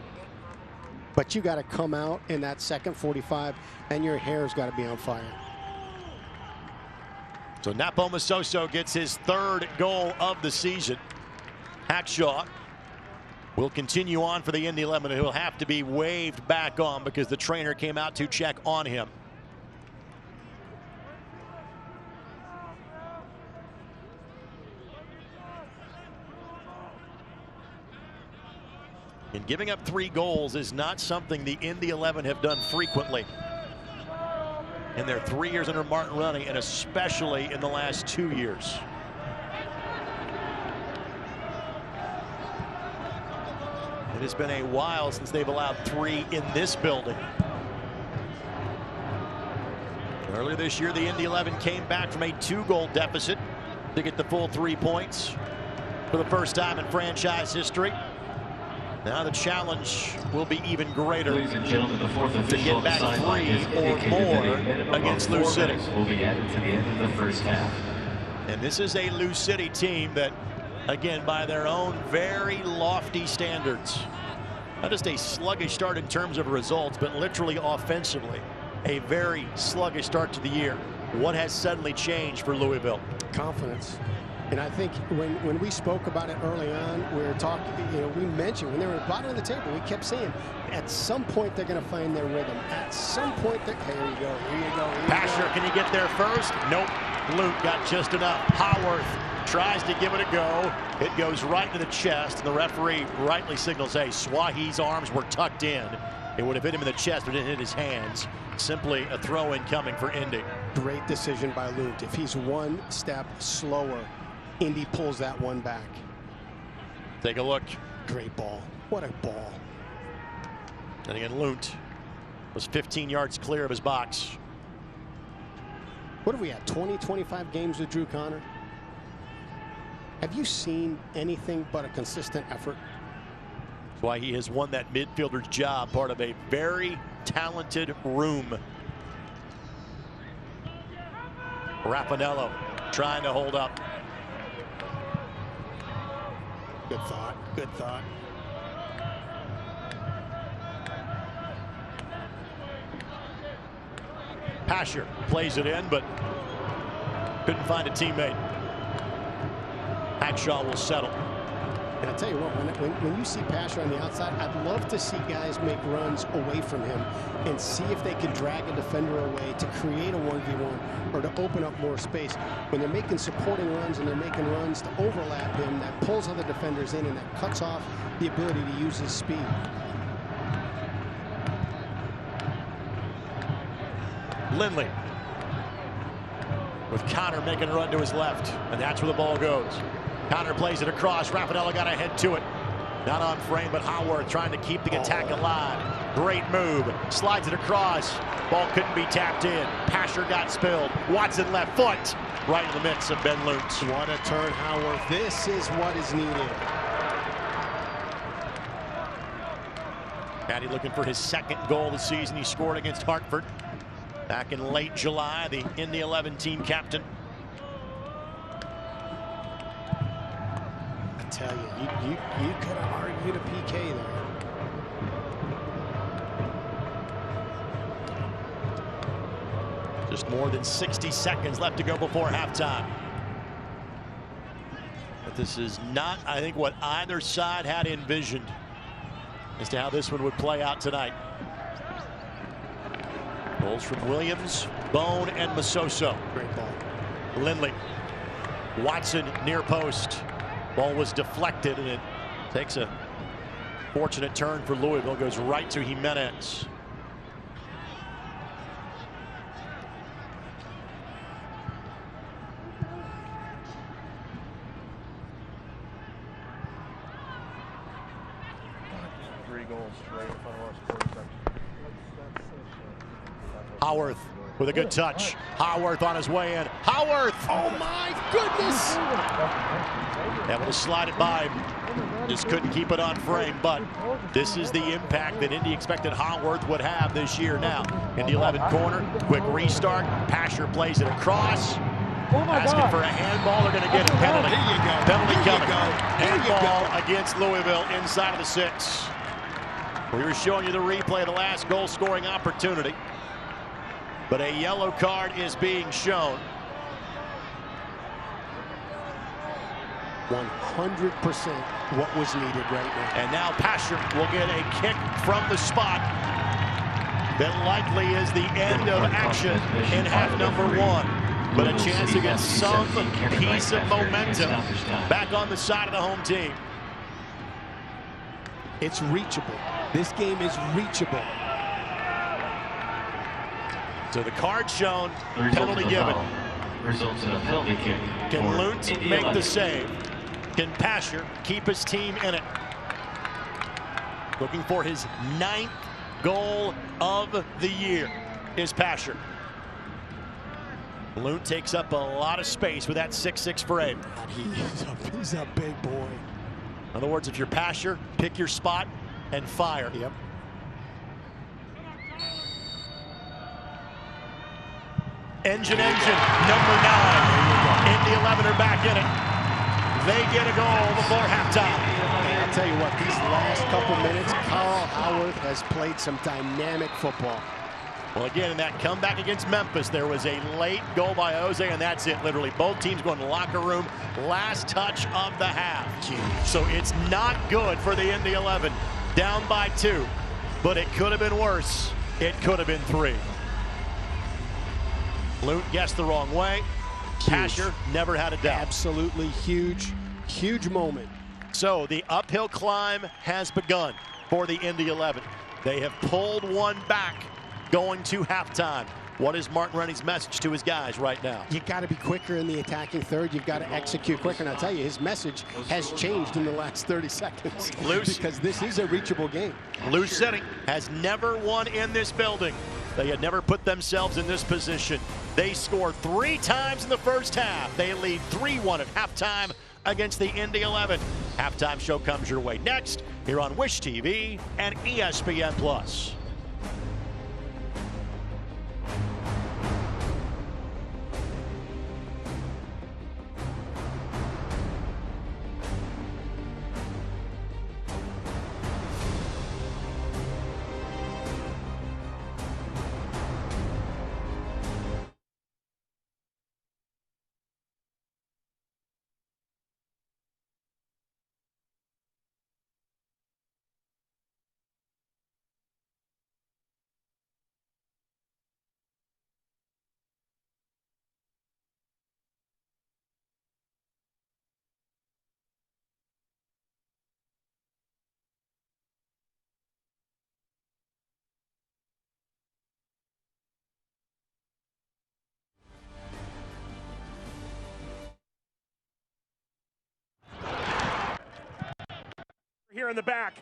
But you got to come out in that second 45, and your hair's got to be on fire. So Napo Masoso gets his 3rd goal of the season. Hackshaw will continue on for the Indy 11. He'll have to be waved back on because the trainer came out to check on him. And giving up 3 goals is not something the Indy 11 have done frequently in their 3 years under Martin Running, and especially in the last 2 years. It has been a while since they've allowed 3 in this building. Earlier this year, the Indy 11 came back from a 2-goal deficit to get the full 3 points for the first time in franchise history. Now the challenge will be even greater to get back 3 or more against Lou City. Will be added to the end of the first half. And this is a Lou City team that, again, by their own very lofty standards, not just a sluggish start in terms of results, but literally offensively, a very sluggish start to the year. What has suddenly changed for Louisville? Confidence. And I think when we spoke about it early on, we were talking, we mentioned when they were at the bottom of the table, we kept saying, at some point they're going to find their rhythm. At some point, here you go, here you go. Pasher, can he get there first? Nope. Luke got just enough. Howarth tries to give it a go. It goes right to the chest, and the referee rightly signals, hey, Swahi's arms were tucked in. It would have hit him in the chest, but it didn't hit his hands. Simply a throw-in coming for Indy. Great decision by Luke. If he's one step slower, Indy pulls that one back. Take a look. Great ball. What a ball. And again, Lunt was 15 yards clear of his box. What have we had, 20, 25 games with Drew Connor? Have you seen anything but a consistent effort? That's why he has won that midfielder's job, part of a very talented room. Raffanello trying to hold up. Good thought. Good thought. Pasher plays it in, but couldn't find a teammate. Hackshaw will settle. And I'll tell you what, when you see Pasher on the outside, I'd love to see guys make runs away from him and see if they can drag a defender away to create a 1v1 or to open up more space. When they're making supporting runs and they're making runs to overlap him, that pulls other defenders in and that cuts off the ability to use his speed. Lindley with Connor making a run to his left, and that's where the ball goes. Connor plays it across. Raffanello got ahead to it. Not on frame, but Howard trying to keep the attack alive. Great move. Slides it across. Ball couldn't be tapped in. Pasher got spilled. Watson left foot. Right in the midst of Ben Luntz. What a turn, Howard. This is what is needed. Patty looking for his 2nd goal of the season. He scored against Hartford back in late July, the Indy 11 team captain. I tell you, you could have argued a PK there. Just more than 60 seconds left to go before halftime. But this is not, I think, what either side had envisioned as to how this one would play out tonight. Goals from Williams, Bone, and Masoso. Great ball. Lindley. Watson near post. Ball was deflected, and it takes a fortunate turn for Louisville. Goes right to Jimenez. Howarth with a good touch. Howarth on his way in. Howarth! Oh my goodness! Able to slide it by him. Just couldn't keep it on frame, but this is the impact that Indy expected Haworth would have this year. Now, Indy 11 corner, quick restart. Pasher plays it across. Asking for a handball, they're going to get a penalty. Here you go. Penalty Here you coming. go. Here you Handball go. against Louisville inside of the 6. We were showing you the replay of the last goal-scoring opportunity, but a yellow card is being shown. 100% what was needed right now. And now Pasher will get a kick from the spot that likely is the end of action in half number 1. But a chance to get some piece of momentum back on the side of the home team. It's reachable. This game is reachable. So the card shown, penalty given. Results in a penalty kick. Can Lunt make the save? Can Pasher keep his team in it? Looking for his 9th goal of the year is Pasher. Lunt takes up a lot of space with that 6'6" frame. He's a big boy. In other words, if you're Pasher, pick your spot and fire. Yep. Engine, number 9. Indy 11 are back in it. They get a goal before halftime. And I'll tell you what, these last couple minutes, Carl Haworth has played some dynamic football. Well, again, in that comeback against Memphis, there was a late goal by Jose, and that's it, literally. Both teams going to the locker room. Last touch of the half. So it's not good for the Indy 11. Down by 2, but it could have been worse. It could have been 3. Lunt guessed the wrong way. Pasher never had a doubt. Absolutely huge, huge moment. So the uphill climb has begun for the Indy 11. They have pulled one back going to halftime. What is Martin Rennie's message to his guys right now? You got to be quicker in the attacking third. You've got to execute quicker. And I'll tell you, his message has changed in the last 30 seconds. Loose. Because this is a reachable game. Lou City has never won in this building. They had never put themselves in this position. They scored 3 times in the first half. They lead 3-1 at halftime against the Indy 11. Halftime show comes your way next here on Wish TV and ESPN+. Here in the back.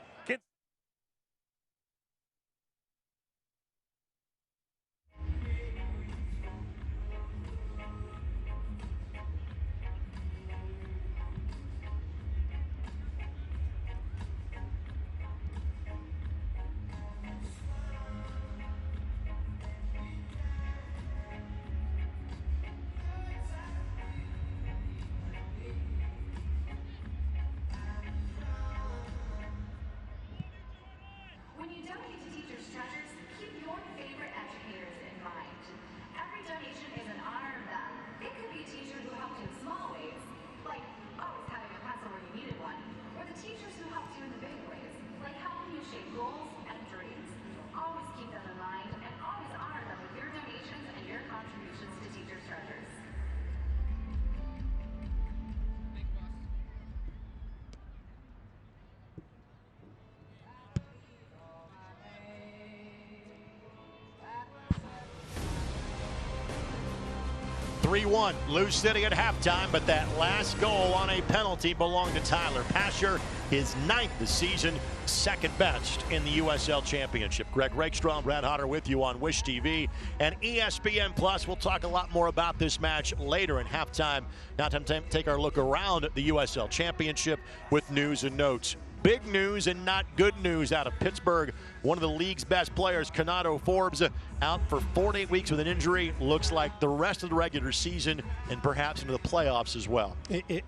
3-1, Lou City at halftime, but that last goal on a penalty belonged to Tyler Pasher. his 9th this season, second best in the USL Championship. Greg Rakestraw, Brad Hodder with you on Wish TV and ESPN Plus. We'll talk a lot more about this match later in halftime. Now time to take our look around the USL Championship with news and notes. Big news and not good news out of Pittsburgh. One of the league's best players, Canado Forbes, out for 4 to 8 weeks with an injury. Looks like the rest of the regular season and perhaps into the playoffs as well.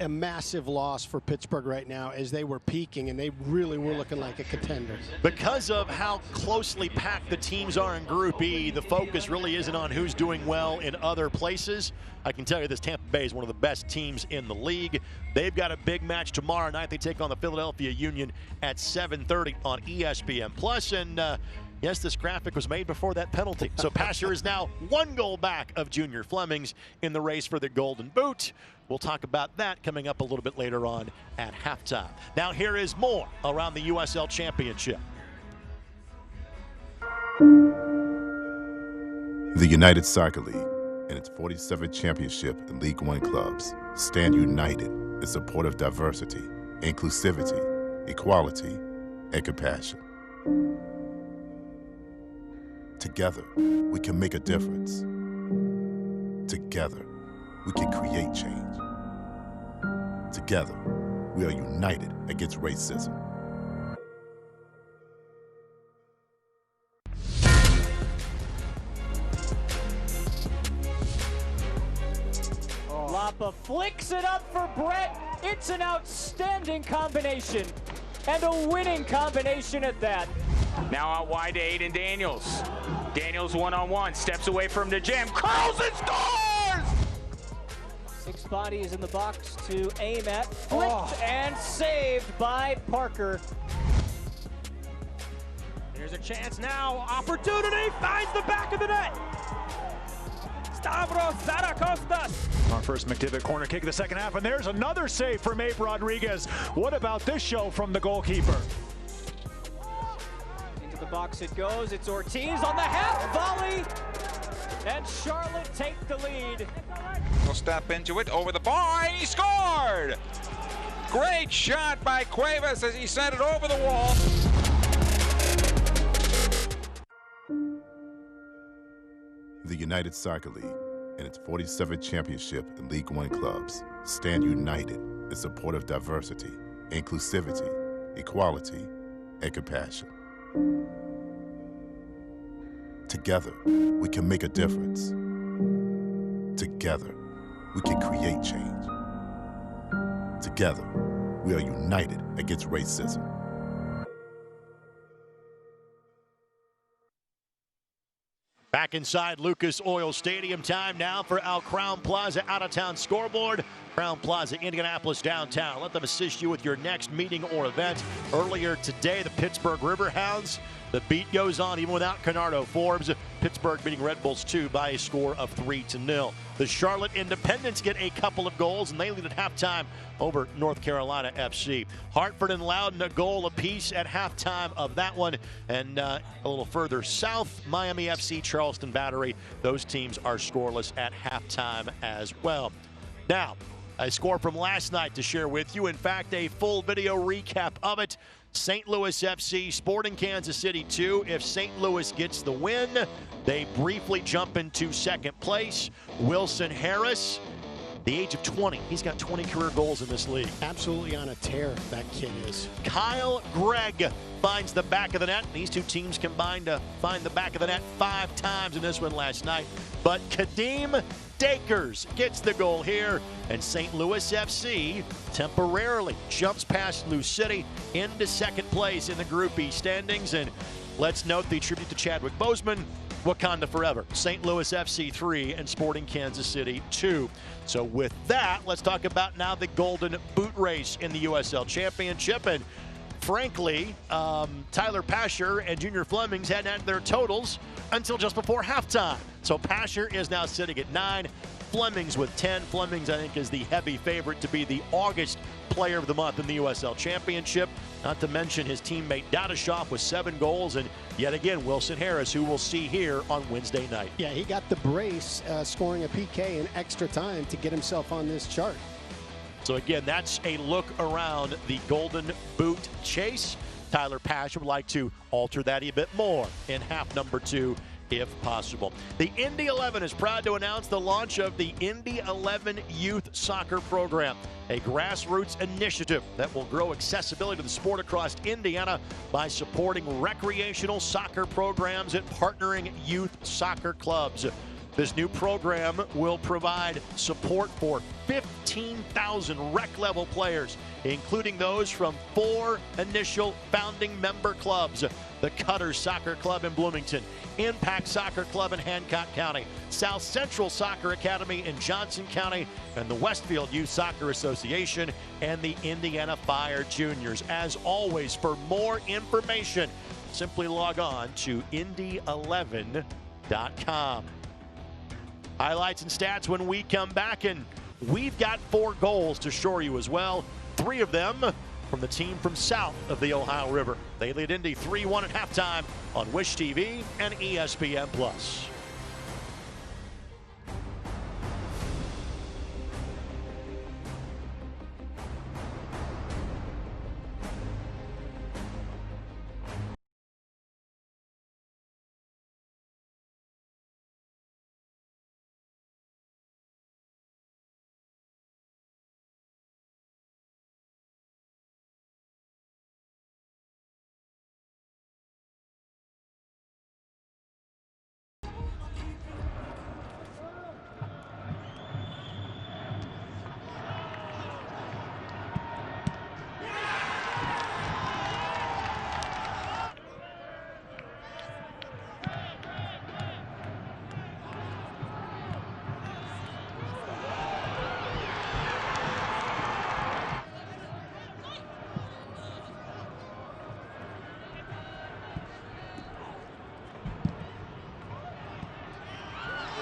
A massive loss for Pittsburgh right now as they were peaking, and they really were looking like a contender. Because of how closely packed the teams are in Group E, the focus really isn't on who's doing well in other places. I can tell you this, Tampa Bay is one of the best teams in the league. They've got a big match tomorrow night. They take on the Philadelphia Union at 7:30 on ESPN Plus. And yes, this graphic was made before that penalty. So Pasher is now 1 goal back of Junior Flemings in the race for the Golden Boot. We'll talk about that coming up a little bit later on at halftime. Now here is more around the USL Championship. The United Soccer League and its 47th championship in League One clubs stand united in support of diversity, inclusivity, equality, and compassion. Together, we can make a difference. Together, we can create change. Together, we are united against racism. Lapa flicks it up for Brett. It's an outstanding combination and a winning combination at that. Now out wide to Aiden Daniels. Daniels one-on-one, steps away from the jam, curls and scores! 6 bodies in the box to aim at. Flicked and saved by Parker. Here's a chance now. Opportunity finds the back of the net. Stavros Zarakostas. Our first McDivitt corner kick of the second half, and there's another save from Abe Rodriguez. What about this show from the goalkeeper? Into the box it goes. It's Ortiz on the half volley, and Charlotte take the lead. We'll step into it over the bar, and he scored! Great shot by Cuevas as he sent it over the wall. The United Soccer League and its 47th championship in League One clubs stand united in support of diversity, inclusivity, equality, and compassion. Together, we can make a difference. Together, we can create change. Together, we are united against racism. Back inside Lucas Oil Stadium, time now for our Crown Plaza out-of-town scoreboard. Crown Plaza, Indianapolis downtown. Let them assist you with your next meeting or event. Earlier today, the Pittsburgh Riverhounds. The beat goes on even without Canado Forbes. Pittsburgh beating Red Bulls 2 by a score of 3-0. The Charlotte Independents get a couple of goals, and they lead at halftime over North Carolina FC. Hartford and Loudoun a goal apiece at halftime of that one. And a little further south, Miami FC, Charleston Battery. Those teams are scoreless at halftime as well. Now, a score from last night to share with you. In fact, a full video recap of it. St. Louis FC, Sporting Kansas City 2. If St. Louis gets the win, they briefly jump into second place. Wilson Harris, the age of 20. He's got 20 career goals in this league. Absolutely on a tear, that kid is. Kyle Gregg finds the back of the net. These two teams combined to find the back of the net 5 times in this one last night. But Kadeem Dakers gets the goal here, and St. Louis FC temporarily jumps past Lou City into second place in the Group E standings. And let's note the tribute to Chadwick Boseman, Wakanda Forever. St. Louis FC 3 and Sporting Kansas City 2. So with that, let's talk about now the Golden Boot race in the USL Championship. And frankly, Tyler Pasher and Junior Flemings hadn't had their totals until just before halftime. So Pasher is now sitting at 9, Flemings with 10. Flemings, I think, is the heavy favorite to be the August Player of the Month in the USL Championship. Not to mention his teammate Dadashoff with 7 goals, and yet again Wilson Harris, who we'll see here on Wednesday night. Yeah, he got the brace, scoring a PK in extra time to get himself on this chart. So again, that's a look around the Golden Boot chase. Tyler Pasher would like to alter that a bit more in half number 2 if possible. The Indy 11 is proud to announce the launch of the Indy 11 Youth Soccer Program, a grassroots initiative that will grow accessibility to the sport across Indiana by supporting recreational soccer programs and partnering youth soccer clubs. This new program will provide support for 15,000 rec-level players, including those from 4 initial founding member clubs: the Cutters Soccer Club in Bloomington, Impact Soccer Club in Hancock County, South Central Soccer Academy in Johnson County, and the Westfield Youth Soccer Association and the Indiana Fire Juniors. As always, for more information, simply log on to indy11.com. Highlights and stats when we come back, and we've got 4 goals to show you as well. 3 of them from the team from south of the Ohio River. They lead Indy 3-1 at halftime on Wish TV and ESPN+.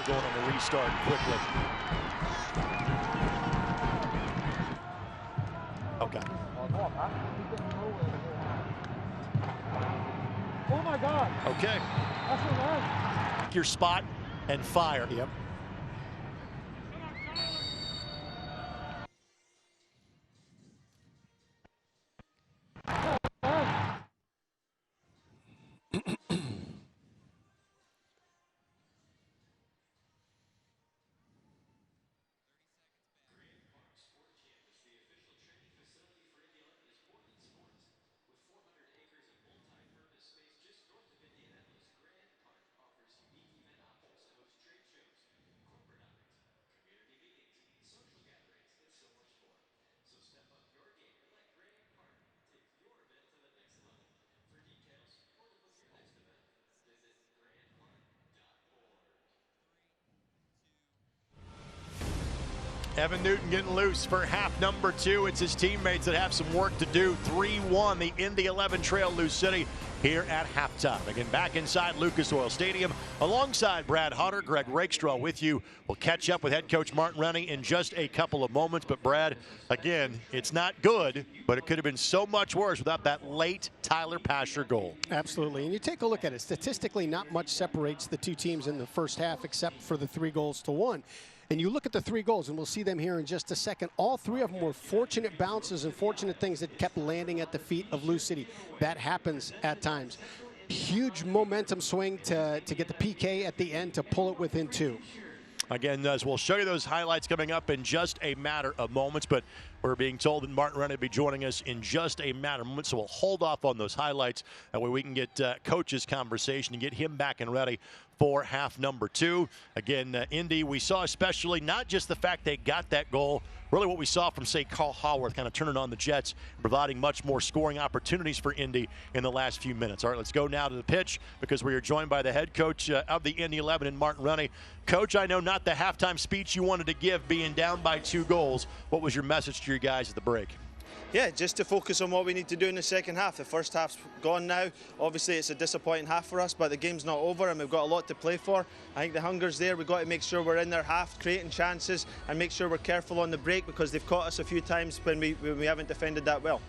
Going on the restart quickly. Okay. Oh my God. Okay. Your spot and fire. Yep. Evan Newton getting loose for half number 2. It's his teammates that have some work to do. 3-1, the Indy 11 trail Lou City here at halftime. Again, back inside Lucas Oil Stadium alongside Brad Hodder, Greg Rakestraw with you. We'll catch up with head coach Martin Rennie in just a couple of moments. But Brad, again, it's not good, but it could have been so much worse without that late Tyler Pasher goal. Absolutely. And you take a look at it. Statistically, not much separates the 2 teams in the first half except for the 3-1. And you look at the 3 goals, and we'll see them here in just a second. All 3 of them were fortunate bounces and fortunate things that kept landing at the feet of Lou City. That happens at times. Huge momentum swing to get the PK at the end to pull it within 2. Again, as we'll show you those highlights coming up in just a matter of moments, but we're being told that Martin Rennie will be joining us in just a matter of moments, so we'll hold off on those highlights. That way we can get coach's conversation and get him back and ready for half number 2. Again, Indy, we saw especially not just the fact they got that goal, really what we saw from, say, Carl Haworth kind of turning on the Jets, providing much more scoring opportunities for Indy in the last few minutes. All right, let's go now to the pitch because we are joined by the head coach of the Indy 11 and Martin Rennie. Coach, I know not the halftime speech you wanted to give being down by 2 goals. What was your message to your guys at the break? Yeah, just to focus on what we need to do in the second half. The first half's gone now. Obviously, it's a disappointing half for us, but the game's not over and we've got a lot to play for. I think the hunger's there. We've got to make sure we're in their half, creating chances, and make sure we're careful on the break, because they've caught us a few times when we haven't defended that well.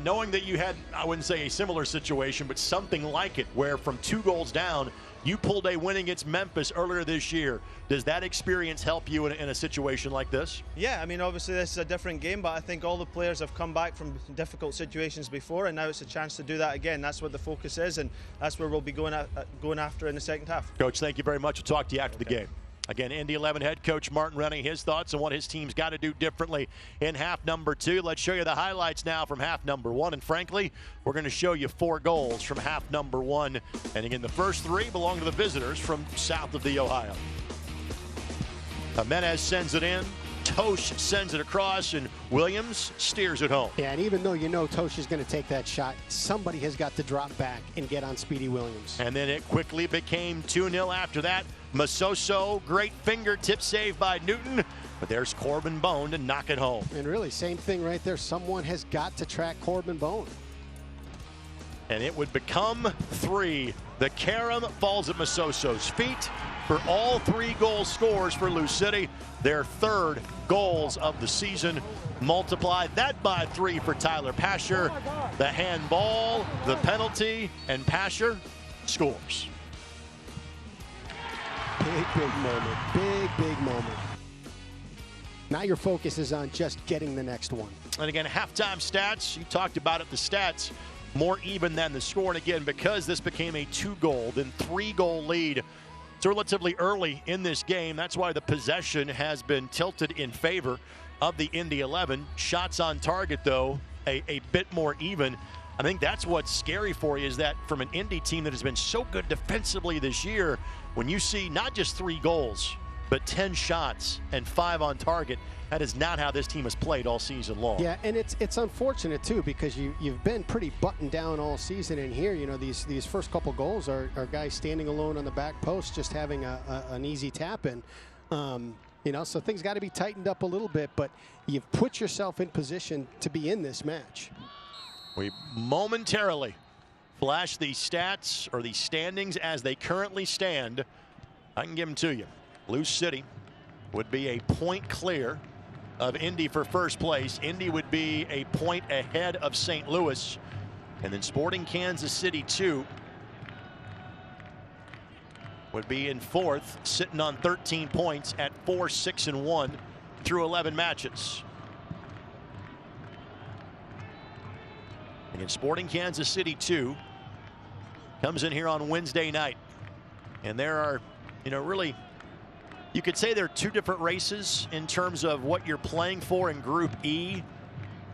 Knowing that you had, I wouldn't say a similar situation, but something like it, where from 2 goals down, you pulled a win against Memphis earlier this year. Does that experience help you in a situation like this? Yeah, I mean, obviously this is a different game, but I think all the players have come back from difficult situations before, and now it's a chance to do that again. That's what the focus is, and that's where we'll be going after in the second half. Coach, thank you very much. We'll talk to you after the game. Again, Indy 11 head coach Martin Rennie, his thoughts on what his team's got to do differently in half number 2. Let's show you the highlights now from half number 1. And frankly, we're going to show you 4 goals from half number 1. And again, the first 3 belong to the visitors from south of the Ohio. Jimenez sends it in. Tosh sends it across, and Williams steers it home. Yeah, and even though you know Tosh is going to take that shot, somebody has got to drop back and get on Speedy Williams. And then it quickly became 2-0 after that. Masoso, great fingertip save by Newton, but there's Corbin Bone to knock it home. And really, same thing right there. Someone has got to track Corbin Bone. And it would become 3. The carom falls at Masoso's feet for all 3 goal scores for Lou City. Their 3rd goals of the season. Multiply that by 3 for Tyler Pasher. The handball, the penalty, and Pasher scores. Big moment. Big moment. Now your focus is on just getting the next one. And again, halftime stats, you talked about it, the stats more even than the score. And again, because this became a 2-goal, then 3-goal lead, it's relatively early in this game. That's why the possession has been tilted in favor of the Indy 11. Shots on target, though, a bit more even. I think that's what's scary for you, is that from an Indy team that has been so good defensively this year, when you see not just 3 goals, but 10 shots and 5 on target, that is not how this team has played all season long. Yeah, and it's unfortunate too, because you've been pretty buttoned down all season, and here, you know, these first couple goals are guys standing alone on the back post, just having an easy tap in. You know, so things got to be tightened up a little bit, but you've put yourself in position to be in this match. We momentarily flash the stats or the standings as they currently stand. I can give them to you. Lou City would be a point clear of Indy for first place. Indy would be a point ahead of St. Louis. And then Sporting Kansas City 2 would be in 4th, sitting on 13 points at 4-6-1 through 11 matches. And Sporting Kansas City 2 comes in here on Wednesday night. And there are, you know, really, you could say there are 2 different races in terms of what you're playing for in Group E.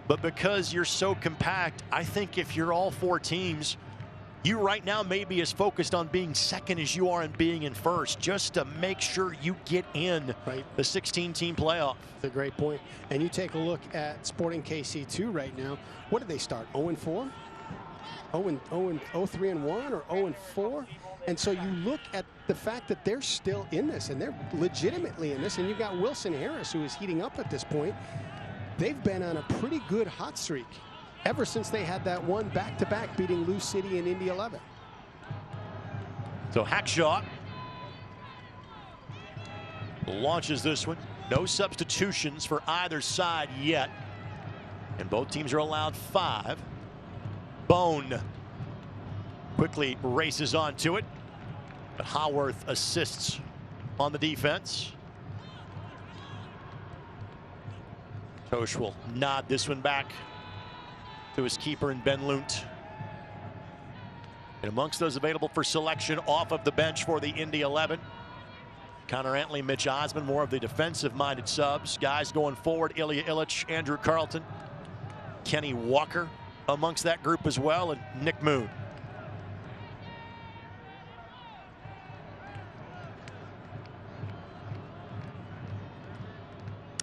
But because you're so compact, I think if you're all 4 teams, you right now may be as focused on being second as you are in being in first, just to make sure you get in the 16-team playoff. That's a great point. And you take a look at Sporting KC2 right now. What did they start? 0-4? 0-3-1 or 0-4? And so you look at the fact that they're still in this, and they're legitimately in this, and you've got Wilson Harris, who is heating up at this point. They've been on a pretty good hot streak ever since they had that one back-to-back beating Lou City and Indy 11. So Hackshaw launches this one. No substitutions for either side yet. And both teams are allowed 5. Bone quickly races onto it. But Haworth assists on the defense. Tosh will nod this one back to his keeper in Ben Lunt. And amongst those available for selection off of the bench for the Indy 11, Connor Antley, Mitch Osmond, more of the defensive-minded subs. Guys going forward, Ilya Illich, Andrew Carlton, Kenny Walker amongst that group as well, and Nick Moon.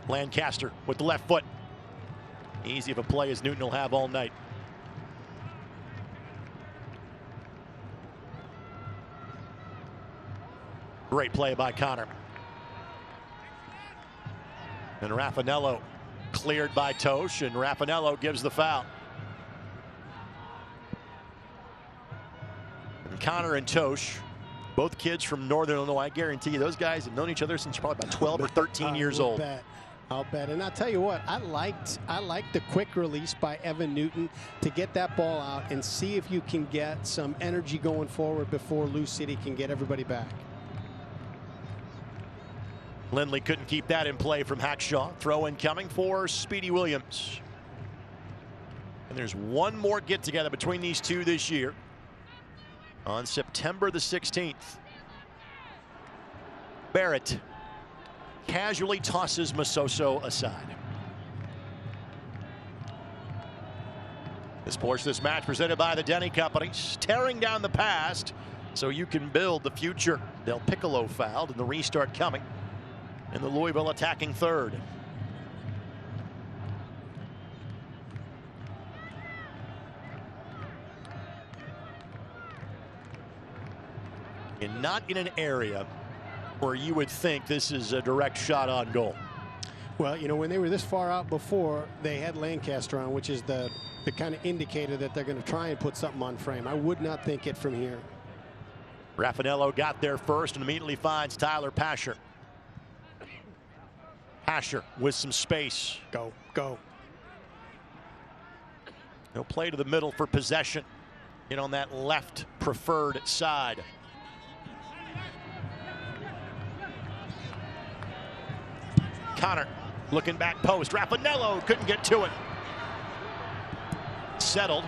Lancaster with the left foot. Easy of a play as Newton will have all night. Great play by Connor. And Raffanello cleared by Tosh, and Raffanello gives the foul. And Connor and Tosh, both kids from Northern Illinois. I guarantee you those guys have known each other since probably about 12 or 13 years old. I'll bet. And I'll tell you what, I liked the quick release by Evan Newton to get that ball out and see if you can get some energy going forward before Lou City can get everybody back. Lindley couldn't keep that in play from Hackshaw. Throw in coming for Speedy Williams. And there's one more get together between these two this year on September the 16th. Barrett casually tosses Masoso aside. This portion of this match presented by the Denny Companies, tearing down the past so you can build the future. Del Piccolo fouled and the restart coming. And the Louisville attacking third. And not in an area where you would think this is a direct shot on goal. Well, you know, when they were this far out before, they had Lancaster on, which is the kind of indicator that they're going to try and put something on frame. I would not think it from here. Raffanello got there first and immediately finds Tyler Pasher. Pasher with some space. Go. He'll play to the middle for possession. In on that left preferred side. Connor looking back post. Raffanello couldn't get to it. Settled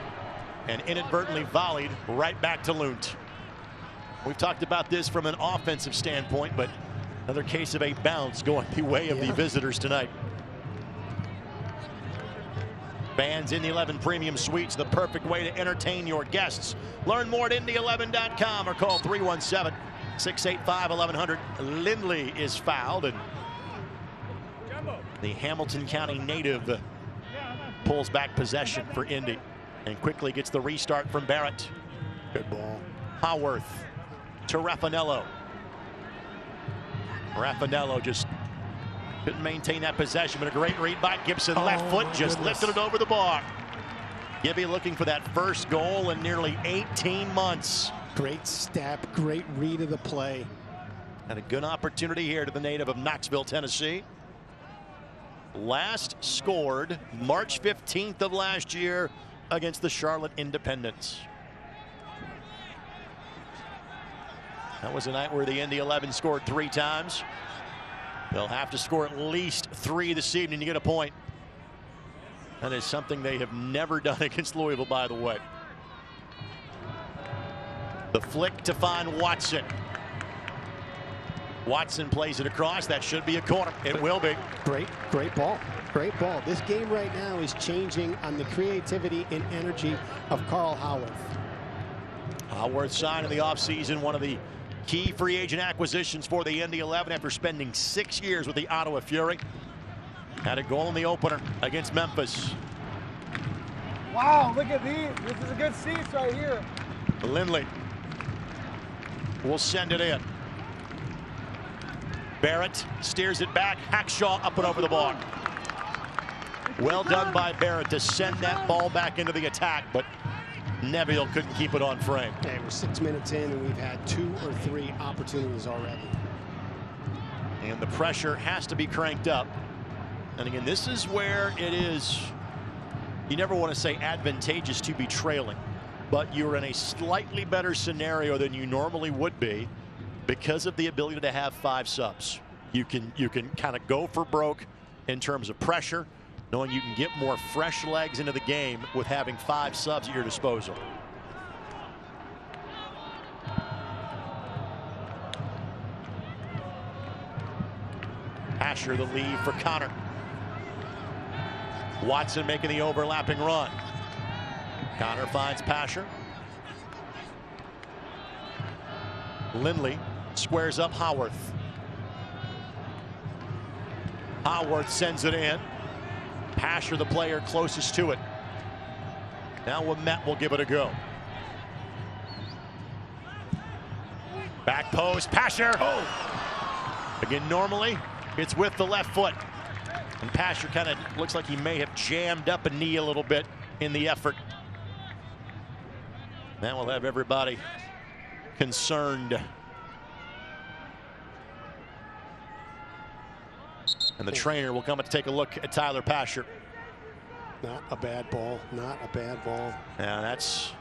and inadvertently volleyed right back to Lunt. We've talked about this from an offensive standpoint, but another case of a bounce going the way of the visitors tonight. Fans in the 11 Premium Suites, the perfect way to entertain your guests. Learn more at Indy11.com or call 317-685-1100. Lindley is fouled, and the Hamilton County native pulls back possession for Indy and quickly gets the restart from Barrett. Good ball. Howarth to Raffanello. Raffanello just couldn't maintain that possession, but a great read by Gibson. Left foot just lifted it over the bar. Gibby looking for that first goal in nearly 18 months. Great step, great read of the play. And a good opportunity here to the native of Knoxville, Tennessee. Last scored March 15th of last year against the Charlotte Independents. That was a night where the Indy 11 scored 3 times. They'll have to score at least 3 this evening to get a point. That is something they have never done against Louisville, by the way. The flick to find Watson. Watson plays it across. That should be a corner. It will be. Great ball. Great ball. This game right now is changing on the creativity and energy of Carl Howarth. Howarth signed in the offseason, one of the key free agent acquisitions for the Indy 11 after spending 6 years with the Ottawa Fury. Had a goal in the opener against Memphis. Wow, look at these. This is a good seats right here. Lindley will send it in. Barrett steers it back. Hackshaw up and over the bar. Well done by Barrett to send that ball back into the attack, but Neville couldn't keep it on frame. Okay, we're 6 minutes in and we've had 2 or 3 opportunities already. And the pressure has to be cranked up. And again, this is where it is, you never want to say advantageous to be trailing, but you're in a slightly better scenario than you normally would be because of the ability to have 5 subs. You can kind of go for broke in terms of pressure, knowing you can get more fresh legs into the game with having 5 subs at your disposal. Asher the lead for Connor. Watson making the overlapping run. Connor finds Pasher. Lindley squares up Howarth. Howarth sends it in. Pasher, the player closest to it. Now Wimet will give it a go. Back post, Pasher. Oh! Again, normally it's with the left foot. And Pasher kind of looks like he may have jammed up a knee a little bit in the effort. That will have everybody concerned. And the trainer will come to take a look at Tyler Pasher. Not a bad ball. Not a bad ball. Yeah, that's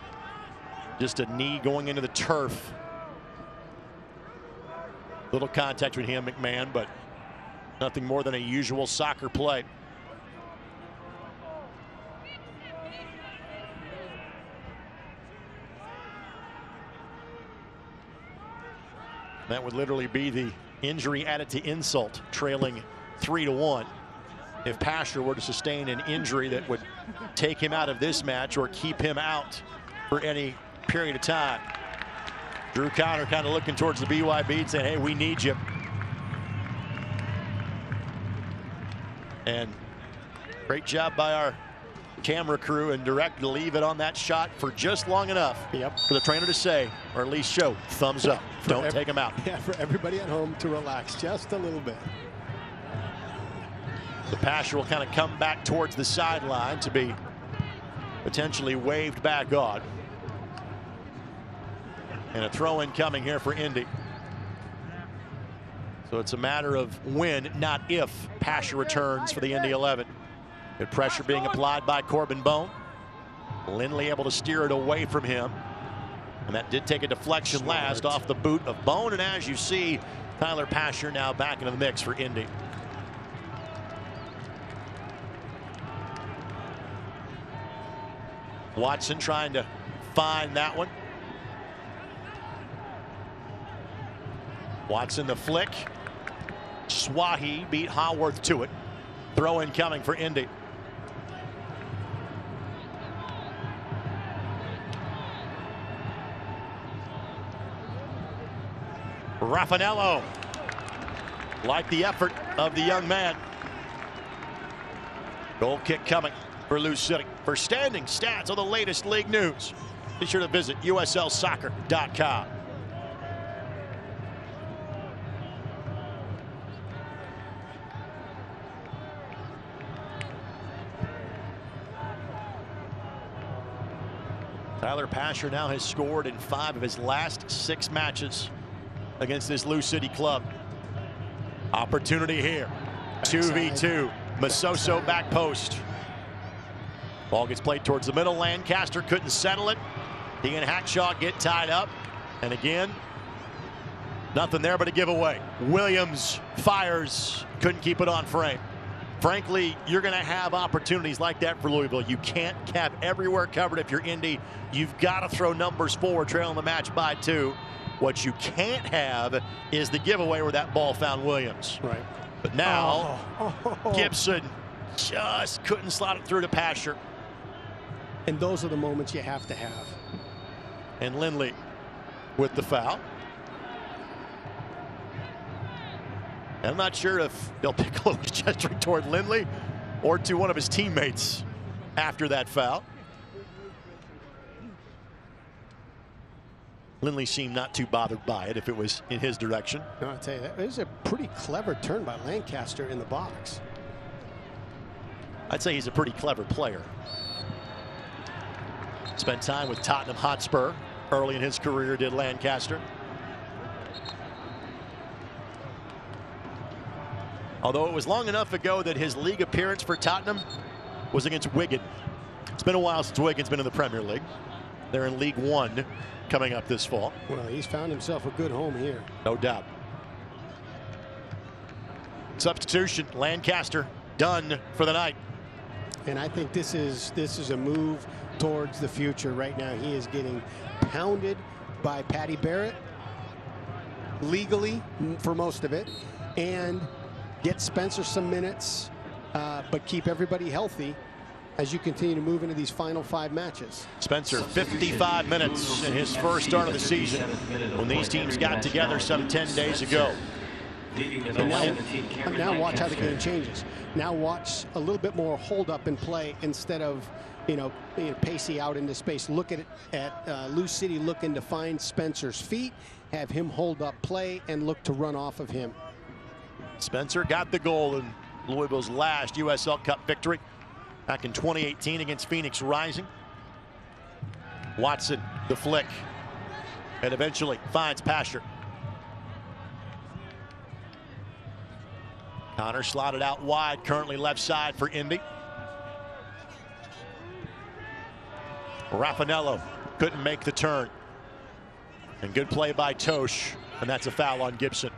just a knee going into the turf. Little contact with him, McMahon, but nothing more than a usual soccer play. That would literally be the injury added to insult, trailing 3-1. If Pasher were to sustain an injury that would take him out of this match or keep him out for any period of time. Drew Connor kind of looking towards the BYB and saying, hey, we need you. And great job by our camera crew and director to leave it on that shot for just long enough for the trainer to say, or at least show, thumbs up. Don't take him out. Yeah, for everybody at home to relax just a little bit. The Pasher will kind of come back towards the sideline to be potentially waved back on. And a throw-in coming here for Indy. So it's a matter of when, not if, Pasher returns for the Indy 11. Good pressure being applied by Corbin Bone. Lindley able to steer it away from him. And that did take a deflection last off the boot of Bone. And as you see, Tyler Pasher now back into the mix for Indy. Watson trying to find that one. Watson the flick. Swahi beat Haworth to it. Throw in coming for Indy. Raffanello. Like the effort of the young man. Goal kick coming for Louisville City. For standing stats on the latest league news, be sure to visit uslsoccer.com. Tyler Pasher now has scored in 5 of his last 6 matches against this Louisville City club. Opportunity here. 2v2. Masoso back post. Ball gets played towards the middle. Lancaster couldn't settle it. He and Hackshaw get tied up. And again, nothing there but a giveaway. Williams fires. Couldn't keep it on frame. Frankly, you're going to have opportunities like that for Louisville. You can't have everywhere covered if you're Indy. You've got to throw numbers forward, trailing the match by 2. What you can't have is the giveaway where that ball found Williams. Right. But now, Gibson just couldn't slot it through to Pasher. And those are the moments you have to have. And Lindley with the foul. And I'm not sure if Del Piccolo was gesturing toward Lindley or to one of his teammates after that foul. Lindley seemed not too bothered by it if it was in his direction. No, I'll tell you, that was a pretty clever turn by Lancaster in the box. I'd say he's a pretty clever player. Spent time with Tottenham Hotspur early in his career, did Lancaster. Although it was long enough ago that his league appearance for Tottenham was against Wigan. It's been a while since Wigan's been in the Premier League. They're in League One coming up this fall. Well, he's found himself a good home here. No doubt. Substitution, Lancaster done for the night. And I think this is a move towards the future right now. He is getting pounded by Patty Barrett legally for most of it, and get Spencer some minutes, but keep everybody healthy as you continue to move into these final 5 matches. Spencer, 55 minutes in his first start of the season when these teams got together some 10 days ago. And now watch how the game changes. Now watch a little bit more hold up and play instead of, pacey out into space. Look at Louisville City looking to find Spencer's feet, have him hold up play, and look to run off of him. Spencer got the goal in Louisville's last USL Cup victory back in 2018 against Phoenix Rising. Watson, the flick, and eventually finds Pasher. Connor slotted out wide, currently left side for Indy. Raffanello couldn't make the turn. And good play by Tosh, and that's a foul on Gibson.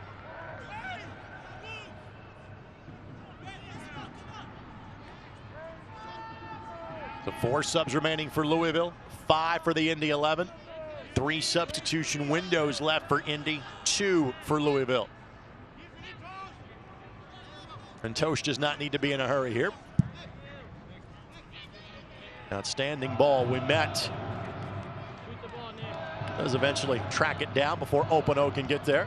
So 4 subs remaining for Louisville, 5 for the Indy 11. 3 substitution windows left for Indy, 2 for Louisville. And Tosh does not need to be in a hurry here. Outstanding ball. We met. Does eventually track it down before Opano can get there.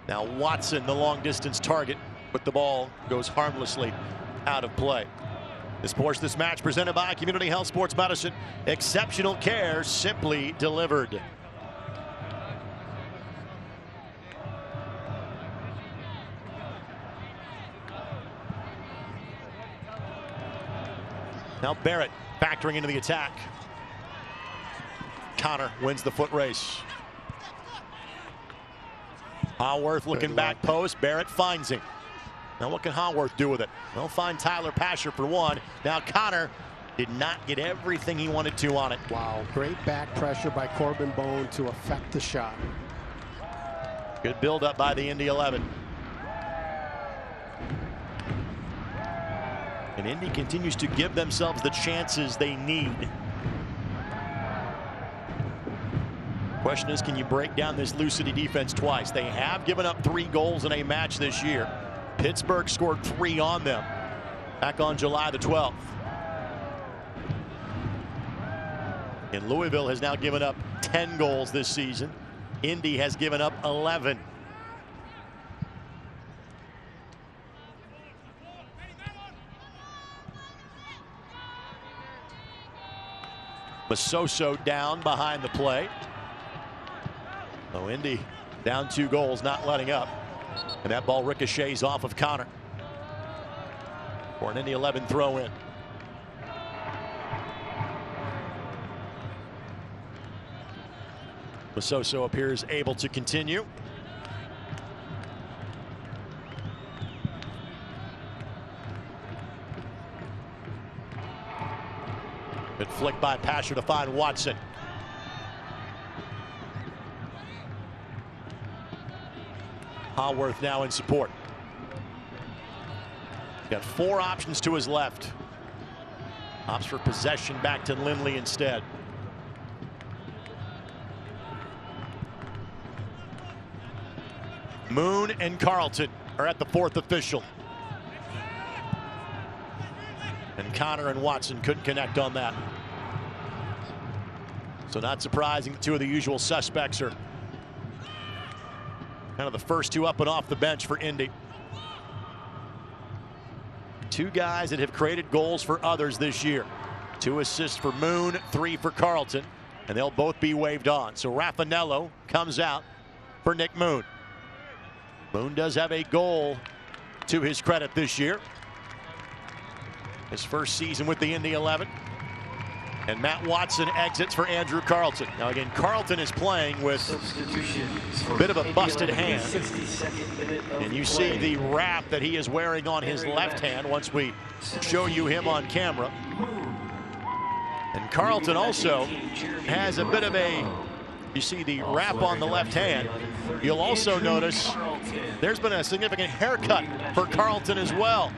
Now Watson, the long distance target, but the ball goes harmlessly out of play. This match presented by Community Health Sports Medicine. Exceptional care simply delivered. Now Barrett factoring into the attack. Connor wins the foot race. Haworth looking back post. Barrett finds him. Now what can Haworth do with it? They'll find Tyler Pasher for one. Now Connor did not get everything he wanted to on it. Wow, great back pressure by Corbin Bone to affect the shot. Good build up by the Indy 11. And Indy continues to give themselves the chances they need. Question is, can you break down this Lou City defense twice? They have given up 3 goals in a match this year. Pittsburgh scored 3 on them back on July the 12th. And Louisville has now given up 10 goals this season. Indy has given up 11. Masoso down behind the play. So Indy down 2 goals, not letting up. And that ball ricochets off of Connor for an Indy 11 throw in. Masoso appears able to continue. Good flick by Pasher to find Watson. Haworth now in support. Got 4 options to his left. Opts for possession back to Lindley instead. Moon and Carlton are at the 4th official. And Connor and Watson couldn't connect on that. So not surprising, 2 of the usual suspects are kind of the first 2 up and off the bench for Indy. 2 guys that have created goals for others this year. 2 assists for Moon, 3 for Carlton, and they'll both be waved on. So Raffanello comes out for Nick Moon. Moon does have a goal to his credit this year. His first season with the Indy 11. And Matt Watson exits for Andrew Carlton. Now again, Carlton is playing with a bit of a busted hand. And you see the wrap that he is wearing on his left hand once we show you him on camera. And Carlton also has a bit of a, you see the wrap on the left hand. You'll also notice there's been a significant haircut for Carlton as well.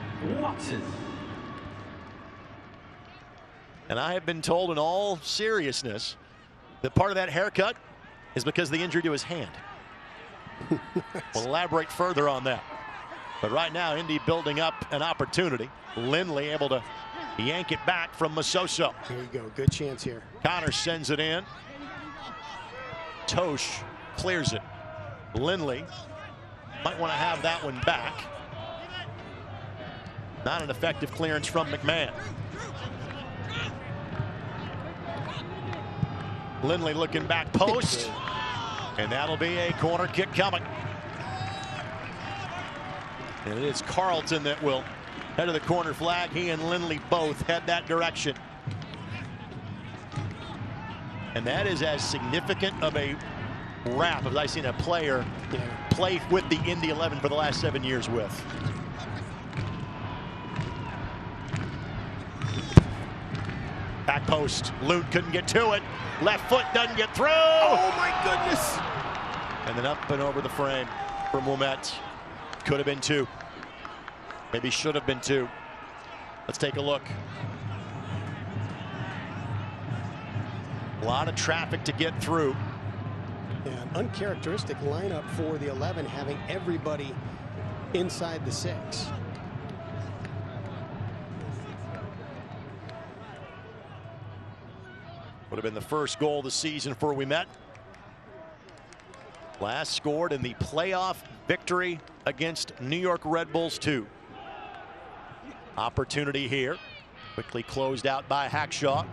And I have been told in all seriousness that part of that haircut is because of the injury to his hand. We'll elaborate further on that. But right now, Indy building up an opportunity. Lindley able to yank it back from Masoso. Here you go, good chance here. Connor sends it in. Tosh clears it. Lindley might want to have that one back. Not an effective clearance from McMahon. Lindley looking back post, and that'll be a corner kick coming. And it is Carlton that will head to the corner flag. He and Lindley both head that direction. And that is as significant of a wrap as I've seen a player play with the Indy 11 for the last 7 years with. Back post. Lute couldn't get to it. Left foot doesn't get through. Oh my goodness. And then up and over the frame from Ouimet. Could have been 2. Maybe should have been 2. Let's take a look. A lot of traffic to get through. Yeah, an uncharacteristic lineup for the 11, having everybody inside the 6. Would have been the first goal of the season for Ouimet. Last scored in the playoff victory against New York Red Bulls 2. Opportunity here. Quickly closed out by Hackshaw.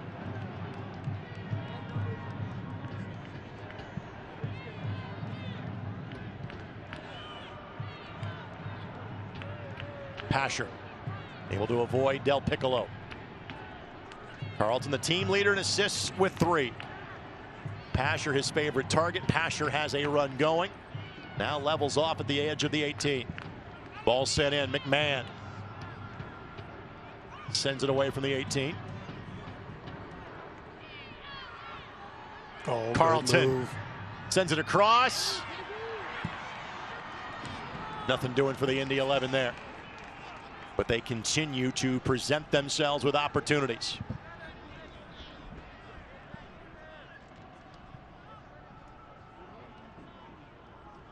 Pasher able to avoid Del Piccolo. Carlton, the team leader in assists with 3. Pasher, his favorite target. Pasher has a run going. Now levels off at the edge of the 18. Ball sent in. McMahon sends it away from the 18. Oh, Carlton sends it across. Nothing doing for the Indy 11 there. But they continue to present themselves with opportunities.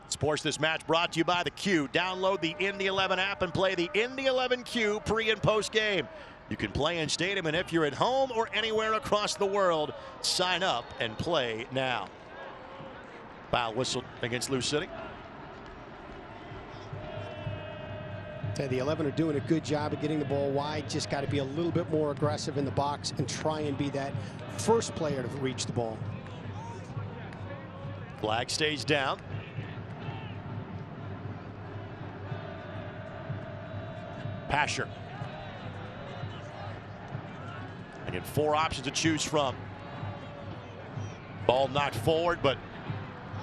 Sports This Match brought to you by the Q. Download the Indy 11 app and play the Indy 11 Q pre and post game. You can play in stadium, and if you're at home or anywhere across the world, sign up and play now. Foul whistled against Lou City. The 11 are doing a good job of getting the ball wide. Just got to be a little bit more aggressive in the box and try and be that first player to reach the ball. Flag stays down. Pasher. Again, 4 options to choose from. Ball knocked forward, but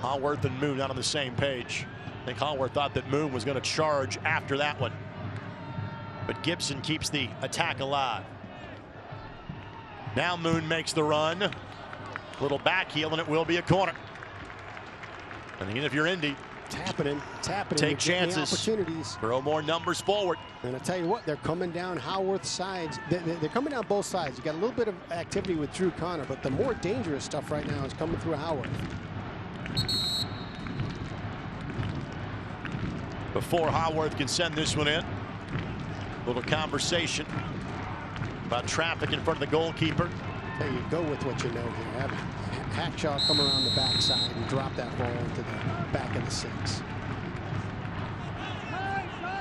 Haworth and Moon not on the same page. I think Haworth thought that Moon was going to charge after that one. But Gibson keeps the attack alive. Now Moon makes the run. Little back heel, and it will be a corner. And again, if you're Indy, tapping, take chances, opportunities, throw more numbers forward. And I tell you what, they're coming down Haworth's sides. They're coming down both sides. You got a little bit of activity with Drew Connor, but the more dangerous stuff right now is coming through Haworth. Before Haworth can send this one in, a little conversation about traffic in front of the goalkeeper. There you go with what you know here. Have Hackshaw come around the backside and drop that ball into the back of the 6.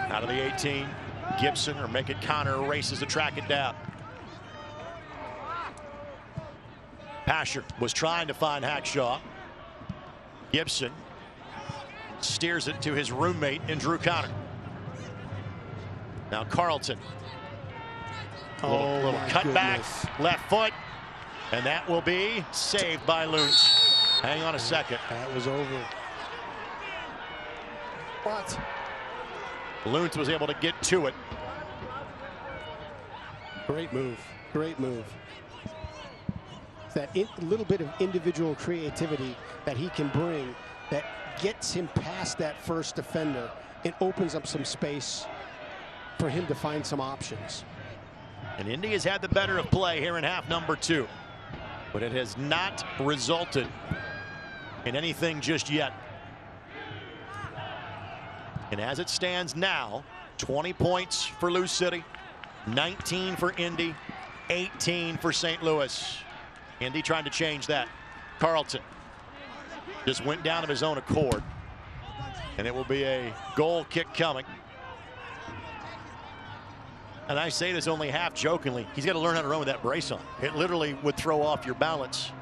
Out of the 18, Gibson, or make it Connor, races to track it down. Pasher was trying to find Hackshaw. Gibson steers it to his roommate in Drew Connor. Now Carlton. Little cutback, left foot, and that will be saved by Luntz. Hang on a second. That was over. What? Luntz was able to get to it. Great move. Great move. That little bit of individual creativity that he can bring that gets him past that first defender and opens up some space for him to find some options. And Indy has had the better of play here in half number 2, but it has not resulted in anything just yet. And as it stands now, 20 points for Lou City, 19 for Indy, 18 for St. Louis. Indy trying to change that. Carlton just went down of his own accord, and it will be a goal kick coming. And I say this only half jokingly. He's got to learn how to run with that brace on. It literally would throw off your balance.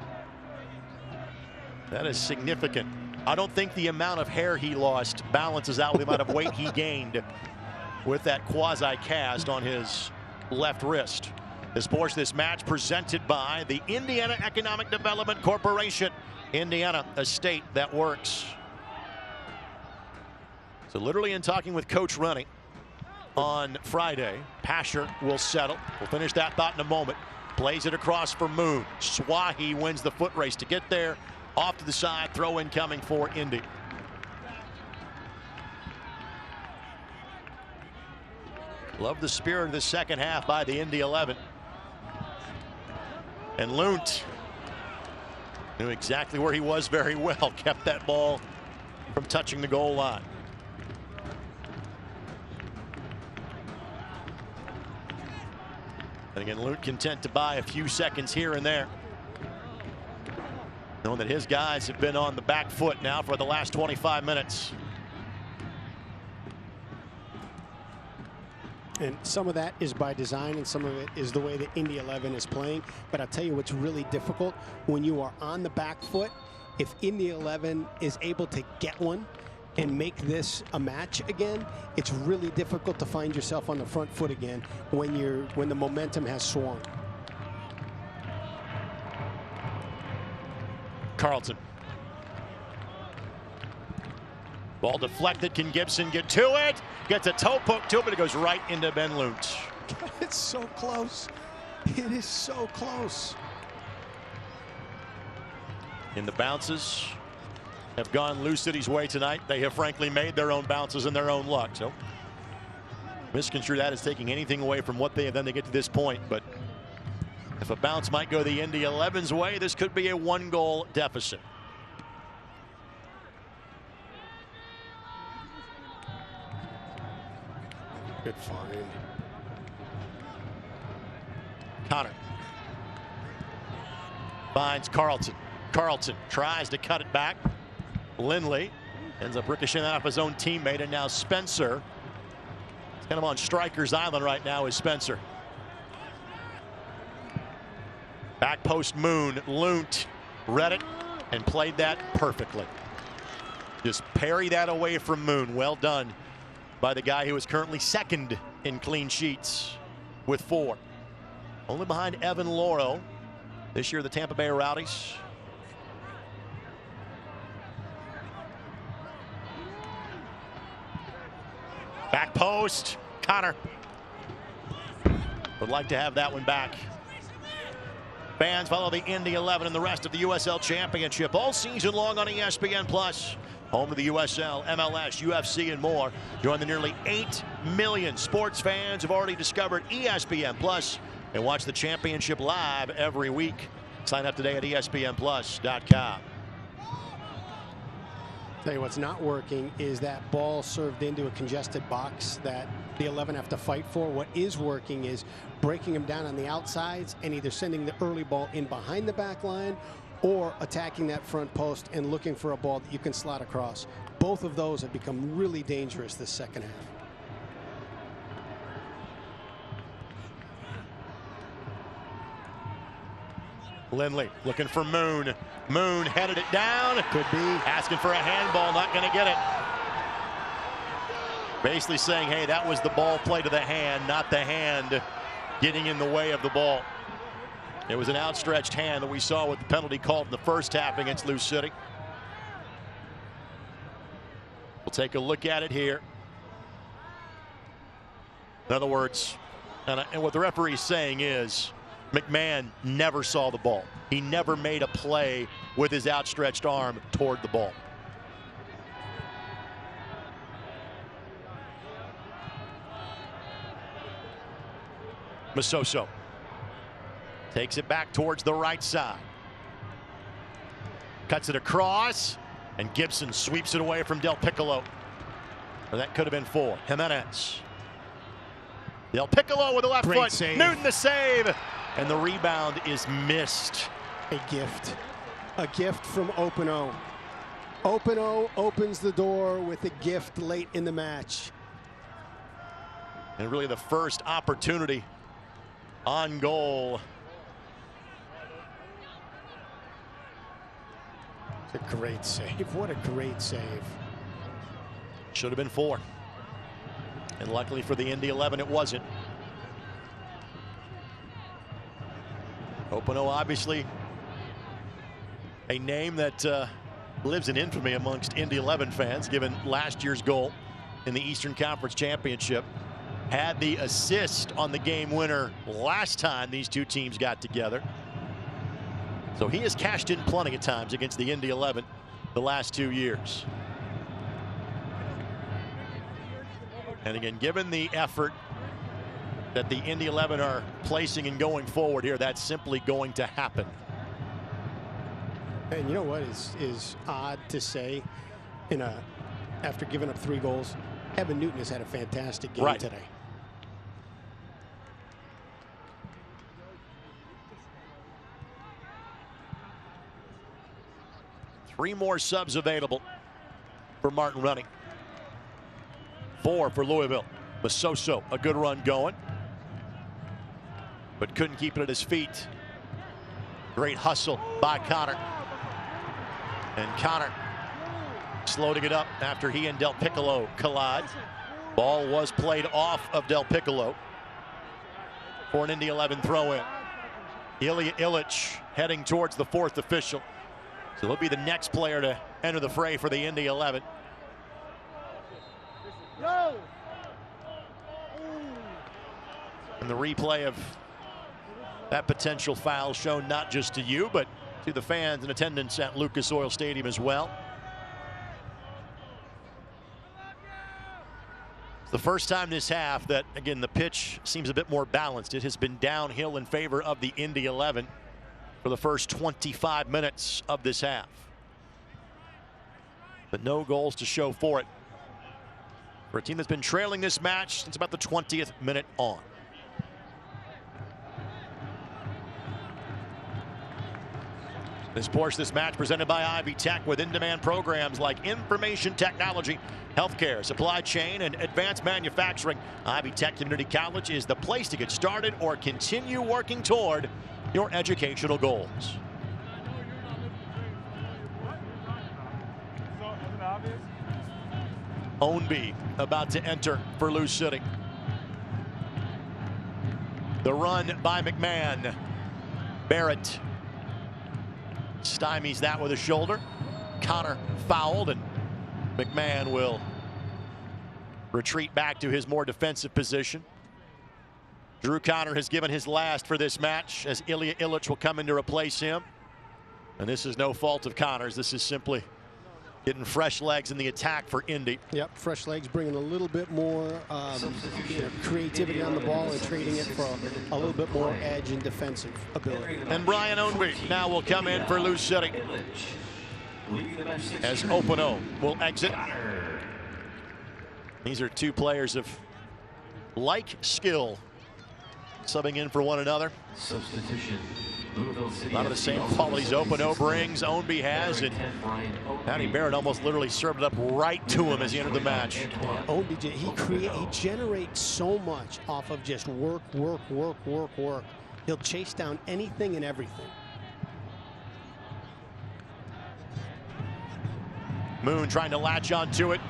That is significant. I don't think the amount of hair he lost balances out the amount of weight he gained with that quasi-cast on his left wrist. This portion of this match presented by the Indiana Economic Development Corporation. Indiana, a state that works. So literally in talking with Coach Runny on Friday, Pasher will settle. We'll finish that thought in a moment. Plays it across for Moon. Swahi wins the foot race to get there. Off to the side, throw in coming for Indy. Love the spirit of the second half by the Indy 11. And Lunt knew exactly where he was very well. Kept that ball from touching the goal line. And again, Lunt content to buy a few seconds here and there, knowing that his guys have been on the back foot now for the last 25 minutes. And some of that is by design, and some of it is the way that Indy 11 is playing. But I'll tell you what's really difficult when you are on the back foot. If Indy 11 is able to get one and make this a match again, it's really difficult to find yourself on the front foot again when the momentum has swung. Carlton. Ball deflected. Can Gibson get to it? Gets a toe poke to it, but it goes right into Ben Lunt. It's so close. It is so close. And the bounces have gone Lou City's way tonight. They have frankly made their own bounces and their own luck. So misconstrue that as taking anything away from what they have done to get to this point. But if a bounce might go the Indy 11's way, this could be a one-goal deficit. Good find. Connor finds Carlton. Carlton tries to cut it back. Lindley ends up ricocheting off his own teammate, and now Spencer. It's kind of on striker's island right now is Spencer. Back post Moon. Lunt read it and played that perfectly. Just parry that away from Moon. Well done by the guy who is currently second in clean sheets with 4. Only behind Evan Lauro. This year the Tampa Bay Rowdies. Back post. Connor would like to have that one back. Fans follow the Indy 11 and the rest of the USL Championship all season long on ESPN+. Home to the USL, MLS, UFC, and more. Join the nearly 8 million sports fans who've already discovered ESPN+ and watch the championship live every week. Sign up today at ESPNplus.com. Tell you what's not working is that ball served into a congested box that the 11 have to fight for. What is working is breaking them down on the outsides and either sending the early ball in behind the back line or attacking that front post and looking for a ball that you can slot across. Both of those have become really dangerous this second half. Lindley looking for Moon. Moon headed it down. Could be. Asking for a handball, not going to get it. Basically saying, hey, that was the ball play to the hand, not the hand getting in the way of the ball. It was an outstretched hand that we saw with the penalty called in the first half against Lou City. We'll take a look at it here. In other words, and what the referee is saying is, McMahon never saw the ball. He never made a play with his outstretched arm toward the ball. Masoso takes it back towards the right side. Cuts it across, and Gibson sweeps it away from Del Piccolo. Or that could have been 4. Jimenez. Del Piccolo with the left foot. Save. Newton the save. And the rebound is missed. A gift. A gift from Openo. Openo opens the door with a gift late in the match. And really the first opportunity on goal. It's a great save. What a great save. Should have been 4. And luckily for the Indy 11, it wasn't. Openo, obviously a name that lives in infamy amongst Indy 11 fans, given last year's goal in the Eastern Conference Championship. Had the assist on the game winner last time these two teams got together. So he has cashed in plenty of times against the Indy 11 the last 2 years. And again, given the effort that the Indy 11 are placing and going forward here, that's simply going to happen. And you know what is odd to say after giving up 3 goals, Evan Newton has had a fantastic game today. Three more subs available for Martin Running. 4 for Louisville. Masoso, a good run going, but couldn't keep it at his feet. Great hustle by Connor. And Connor slow to get up after he and Del Piccolo collide. Ball was played off of Del Piccolo for an Indy 11 throw-in. Ilya Illich heading towards the 4th official. So he'll be the next player to enter the fray for the Indy 11. And the replay of that potential foul shown not just to you, but to the fans in attendance at Lucas Oil Stadium as well. It's the first time this half that, again, the pitch seems a bit more balanced. It has been downhill in favor of the Indy 11 for the first 25 minutes of this half. But no goals to show for it for a team that's been trailing this match since about the 20th minute on. This portion of this match presented by Ivy Tech, with in-demand programs like information technology, healthcare, supply chain, and advanced manufacturing. Ivy Tech Community College is the place to get started or continue working toward your educational goals. Ownby about to enter for Lou City. The run by McMahon. Barrett stymies that with a shoulder. Connor fouled, and McMahon will retreat back to his more defensive position. Drew Connor has given his last for this match, as Ilya Illich will come in to replace him. And this is no fault of Connor's. This is simply getting fresh legs in the attack for Indy. Yep, fresh legs, bringing a little bit more creativity on the ball and trading it for a little bit more edge and defensive ability. And Brian Ownby now will come in for Lou City, as Openo will exit. These are two players of like skill, subbing in for one another. Substitution. A lot of the same qualities Openo brings, Ownby has, and Matty Barrett almost literally served it up right to him as he entered the match. Ownby, he generates so much off of just work. He'll chase down anything and everything. Moon trying to latch onto it.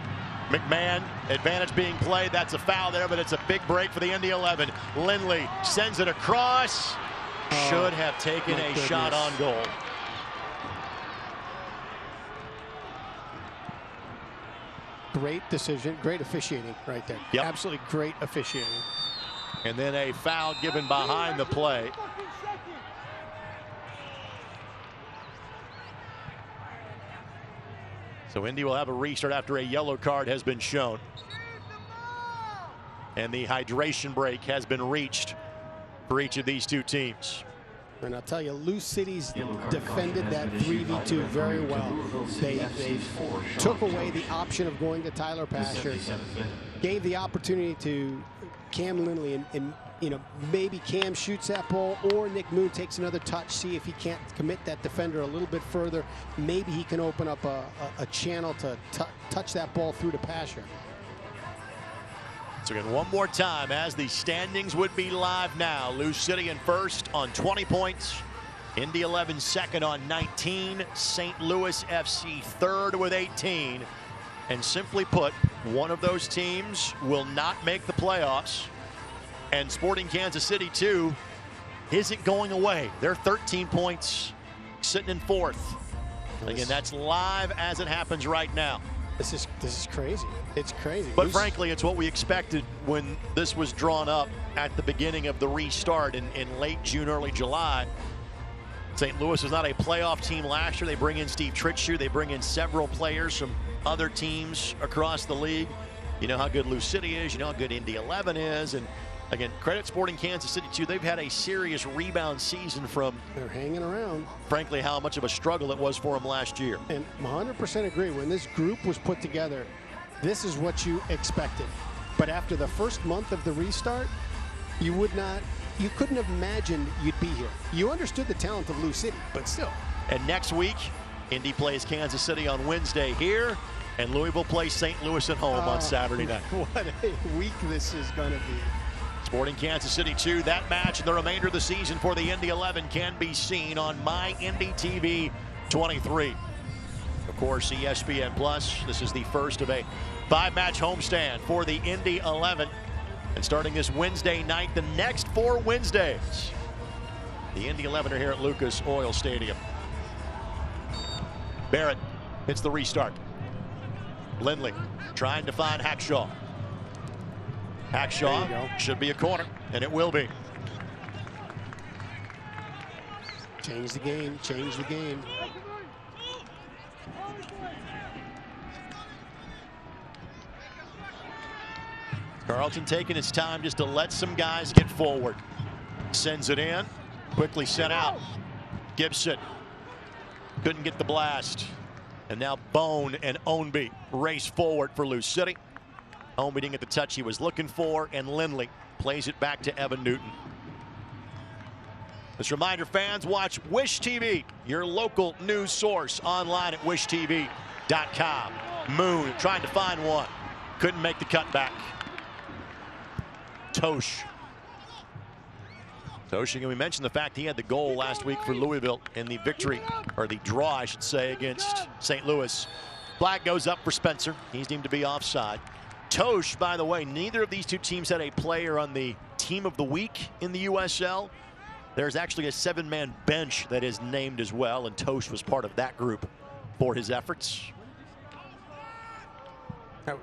McMahon, advantage being played. That's a foul there, but it's a big break for the Indy 11. Lindley sends it across. Should have taken a shot on goal. Great decision, great officiating right there. Yep. Absolutely great officiating. And then a foul given behind the play. So Indy will have a restart after a yellow card has been shown. And the hydration break has been reached for each of these two teams. And I'll tell you, Lou City's defended that 3v2 very well. They took away the option of going to Tyler Pasher, gave the opportunity to Cam Lindley, and maybe Cam shoots that ball, or Nick Moon takes another touch, see if he can't commit that defender a little bit further. Maybe he can open up a channel to touch that ball through to Pasher. So again, one more time, as the standings would be live now. Lou City in first on 20 points. Indy 11 second on 19. St. Louis FC third with 18. And simply put, one of those teams will not make the playoffs. And Sporting Kansas City, too, isn't going away. They're 13 points, sitting in 4th. Again, that's live as it happens right now. This is crazy. It's crazy. But frankly, it's what we expected when this was drawn up at the beginning of the restart in late June, early July. St. Louis was not a playoff team last year. They bring in Steve Trittschuh. They bring in several players from other teams across the league. You know how good Lou City is. You know how good Indy 11 is. And again, credit Sporting Kansas City, too. They've had a serious rebound season from, they're hanging around, frankly, how much of a struggle it was for them last year. And 100% agree. When this group was put together, this is what you expected. But after the first month of the restart, you couldn't have imagined you'd be here. You understood the talent of Lou City, but still. And next week, Indy plays Kansas City on Wednesday here, and Louisville plays St. Louis at home on Saturday night. What a week this is going to be. Sporting Kansas City 2, that match and the remainder of the season for the Indy 11 can be seen on My Indy TV 23. Of course, ESPN Plus. This is the first of a 5-match homestand for the Indy 11. And starting this Wednesday night, the next 4 Wednesdays, the Indy 11 are here at Lucas Oil Stadium. Barrett hits the restart. Lindley trying to find Hackshaw. Hackshaw should be a corner, and it will be. Change the game, change the game. Carlton taking his time just to let some guys get forward. Sends it in, quickly sent out. Gibson couldn't get the blast. And now Bone and Ownby race forward for Lou City. Ownby didn't get the touch he was looking for, and Lindley plays it back to Evan Newton. This reminder, fans, watch Wish TV, your local news source, online at wishtv.com. Moon trying to find one. Couldn't make the cutback. Tosh. And we mentioned the fact he had the goal last week for Louisville in the victory, or the draw, I should say, against St. Louis. Flag goes up for Spencer. He's deemed to be offside. Tosh, by the way, neither of these two teams had a player on the team of the week in the USL. There's actually a 7-man bench that is named as well, and Tosh was part of that group for his efforts.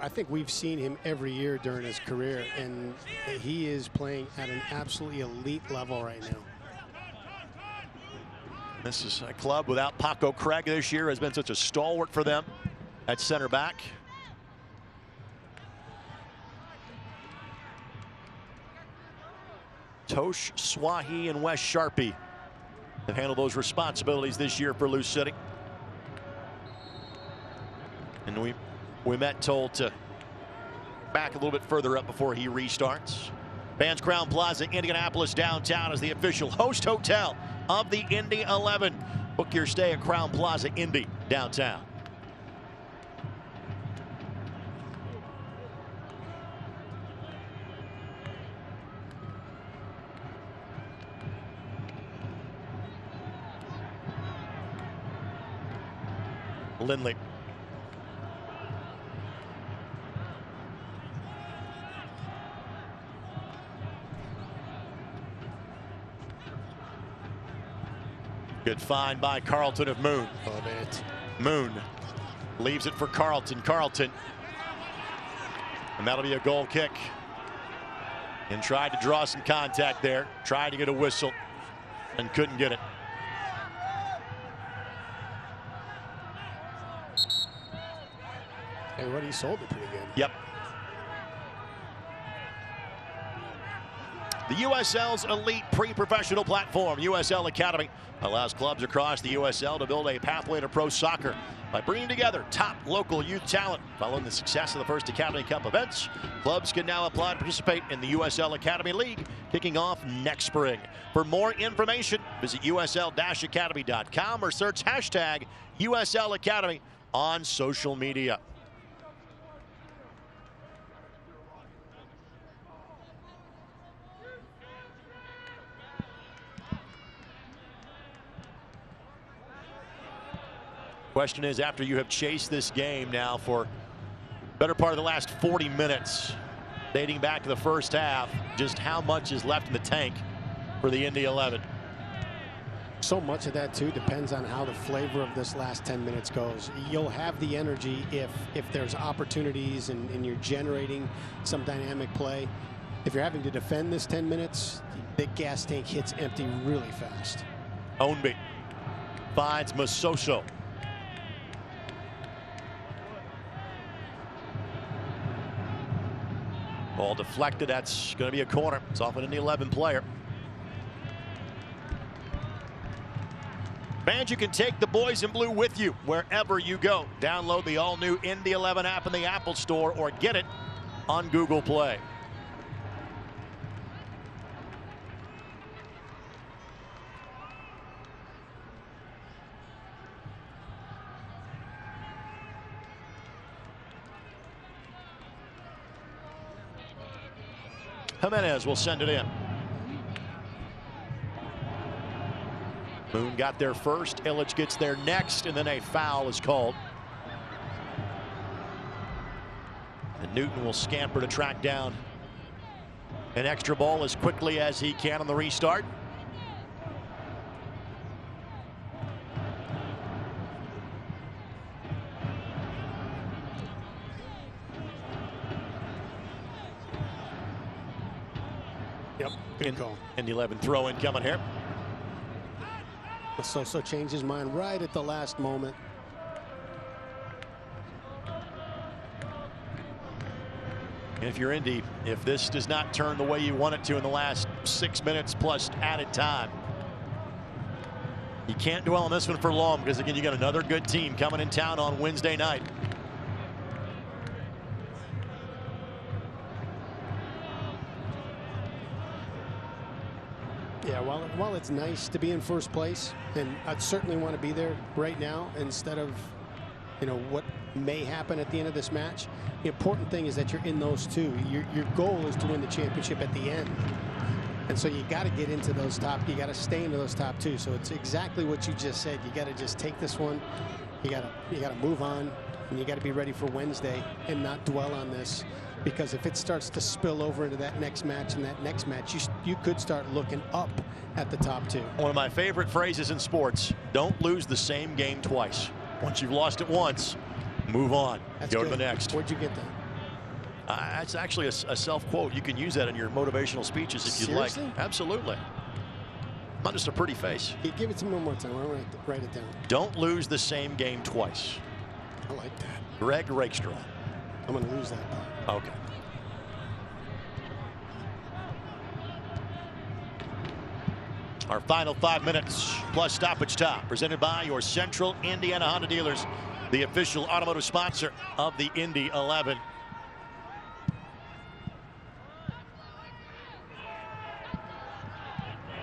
I think we've seen him every year during his career, and he is playing at an absolutely elite level right now. This is a club without Paco Craig this year, has been such a stalwart for them at center back. Tosh, Swahi, and Wes Sharpie have handled those responsibilities this year for Lou City. And we met told to back a little bit further up before he restarts. Vans Crown Plaza, Indianapolis downtown, is the official host hotel of the Indy 11. Book your stay at Crown Plaza Indy downtown. Lindley. Good find by Carlton of Moon. Love it. Moon leaves it for Carlton. Carlton. And that'll be a goal kick. And tried to draw some contact there. Tried to get a whistle and couldn't get it. And what he sold it pretty good. Yep. The USL's elite pre-professional platform, USL Academy, allows clubs across the USL to build a pathway to pro soccer by bringing together top local youth talent. Following the success of the first Academy Cup events, clubs can now apply to participate in the USL Academy League, kicking off next spring. For more information, visit usl-academy.com or search hashtag USL Academy on social media. Question is, after you have chased this game now for better part of the last 40 minutes, dating back to the first half, just how much is left in the tank for the Indy 11. So much of that too depends on how the flavor of this last 10 minutes goes. You'll have the energy if there's opportunities and you're generating some dynamic play. If you're having to defend this 10 minutes, the gas tank hits empty really fast. Ownby finds Masoso. Ball deflected. That's going to be a corner. It's off an Indy 11 player. Fans, you can take the boys in blue with you wherever you go. Download the all-new Indy 11 app in the Apple Store or get it on Google Play. Jimenez will send it in. Moon got there first. Illich gets there next, and then a foul is called. And Newton will scamper to track down an extra ball as quickly as he can on the restart. Yep, good call. Indy 11 throw in coming here. So changed his mind right at the last moment. And if you're Indy, if this does not turn the way you want it to in the last 6 minutes plus added time, you can't dwell on this one for long, because again, you got another good team coming in town on Wednesday night. Yeah, while it's nice to be in first place, and I'd certainly want to be there right now instead of, you know, what may happen at the end of this match. The important thing is that you're in those two. Your goal is to win the championship at the end, and so you got to get into those top. You got to stay into those top two. So it's exactly what you just said. You got to just take this one. You got to move on, and you got to be ready for Wednesday and not dwell on this. Because if it starts to spill over into that next match and that next match, you could start looking up at the top two. One of my favorite phrases in sports: don't lose the same game twice. Once you've lost it once, move on. That's go good. to the next. Where'd you get that? That's actually a self-quote. You can use that in your motivational speeches if you'd like. Absolutely. Not just a pretty face. Give it to me one more time. I'll write it down. Don't lose the same game twice. I like that. Greg Rakestraw. I'm going to lose that part. Okay. Our final 5 minutes plus stoppage time, presented by your Central Indiana Honda dealers, the official automotive sponsor of the Indy 11.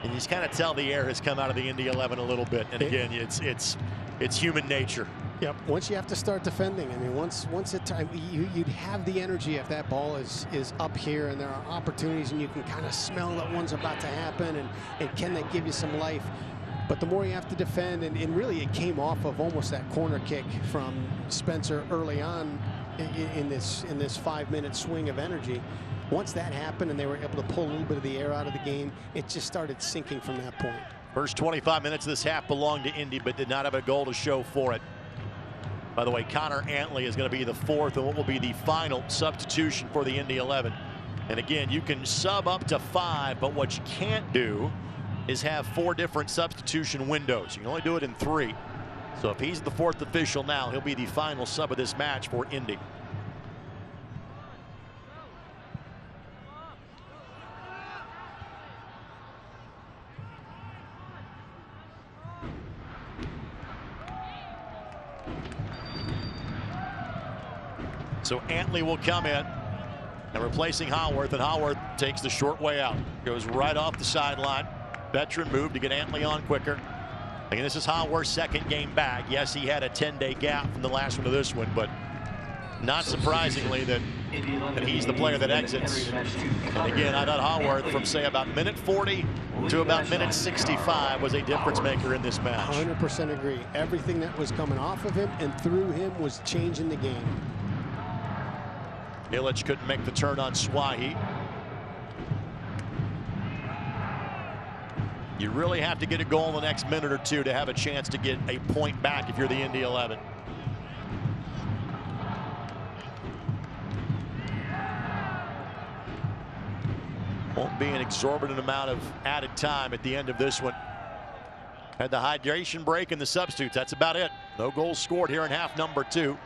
And you just kind of tell the air has come out of the Indy 11 a little bit. And again, it's human nature. Yep. Once you have to start defending, I mean, once it time, you'd have the energy if that ball is up here and there are opportunities and you can kind of smell that one's about to happen, and can that give you some life? But the more you have to defend, and really it came off of almost that corner kick from Spencer early on in this 5-minute swing of energy. Once that happened and they were able to pull a little bit of the air out of the game, it just started sinking from that point. First 25 minutes of this half belonged to Indy, but did not have a goal to show for it. By the way, Connor Antley is going to be the fourth and what will be the final substitution for the Indy 11. And again, you can sub up to 5, but what you can't do is have 4 different substitution windows. You can only do it in 3. So if he's the 4th official now, he'll be the final sub of this match for Indy. So Antley will come in and replacing Howarth, and Howarth takes the short way out. Goes right off the sideline. Veteran move to get Antley on quicker. Again, this is Howarth's second game back. Yes, he had a 10-day gap from the last one to this one, but not surprisingly that he's the player that exits. And again, I thought Howarth from, say, about minute 40 to about minute 65 was a difference maker in this match. 100% agree. Everything that was coming off of him and through him was changing the game. Illich couldn't make the turn on Swahi. You really have to get a goal in the next minute or two to have a chance to get a point back if you're the Indy 11. Won't be an exorbitant amount of added time at the end of this one. Had the hydration break and the substitutes. That's about it. No goals scored here in half number 2.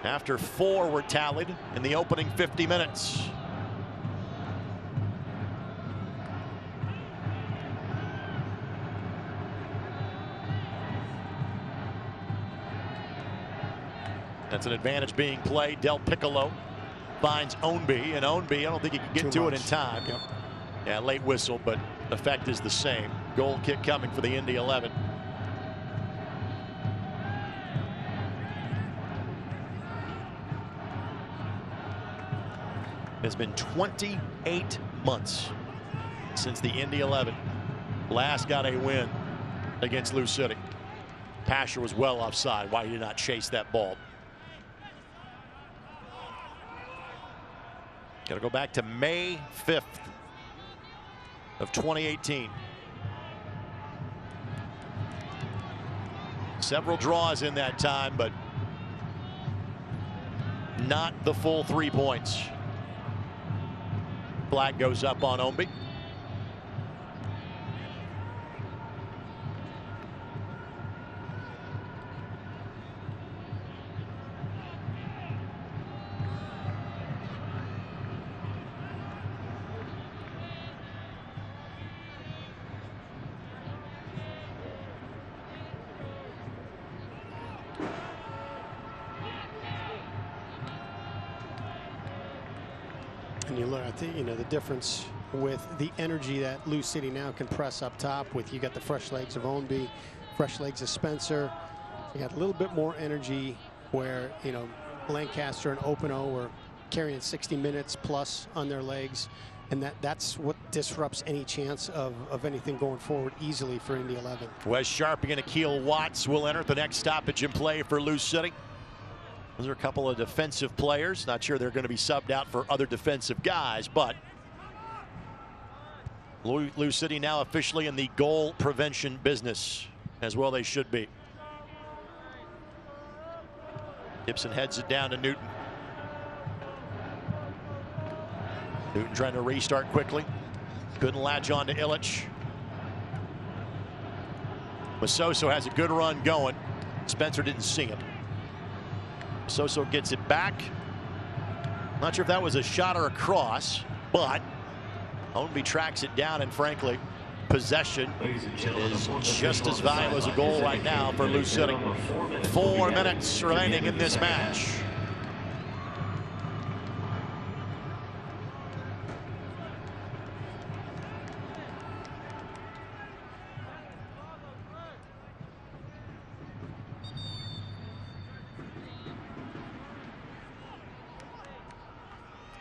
After 4 were tallied in the opening 50 minutes. That's an advantage being played. Del Piccolo finds Ownby, and Ownby, I don't think he can get to it in time. Yep. Yeah, late whistle, but effect is the same. Goal kick coming for the Indy 11. It's been 28 months since the Indy 11 last got a win against Lou City. Pasher was well offside. Why he did not chase that ball. Got to go back to May 5th of 2018. Several draws in that time, but not the full 3 points. Flag goes up on Ownby. And you look, I think, you know, the difference with the energy that Lou City now can press up top with. You got the fresh legs of Ownby, fresh legs of Spencer. You got a little bit more energy where, you know, Lancaster and Openo were carrying 60 minutes plus on their legs. And that's what disrupts any chance of anything going forward easily for Indy 11. Wes Sharpie and Akil Watts will enter the next stoppage in play for Lou City. Those are a couple of defensive players. Not sure they're going to be subbed out for other defensive guys, but Lou City now officially in the goal prevention business, as well they should be. Gibson heads it down to Newton. Newton trying to restart quickly. Couldn't latch on to Illich. Masoso has a good run going. Spencer didn't see him. Soso gets it back. Not sure if that was a shot or a cross, but Ownby tracks it down, and frankly, possession is just as valuable as a goal right now for Lou City. 4 minutes remaining in this match.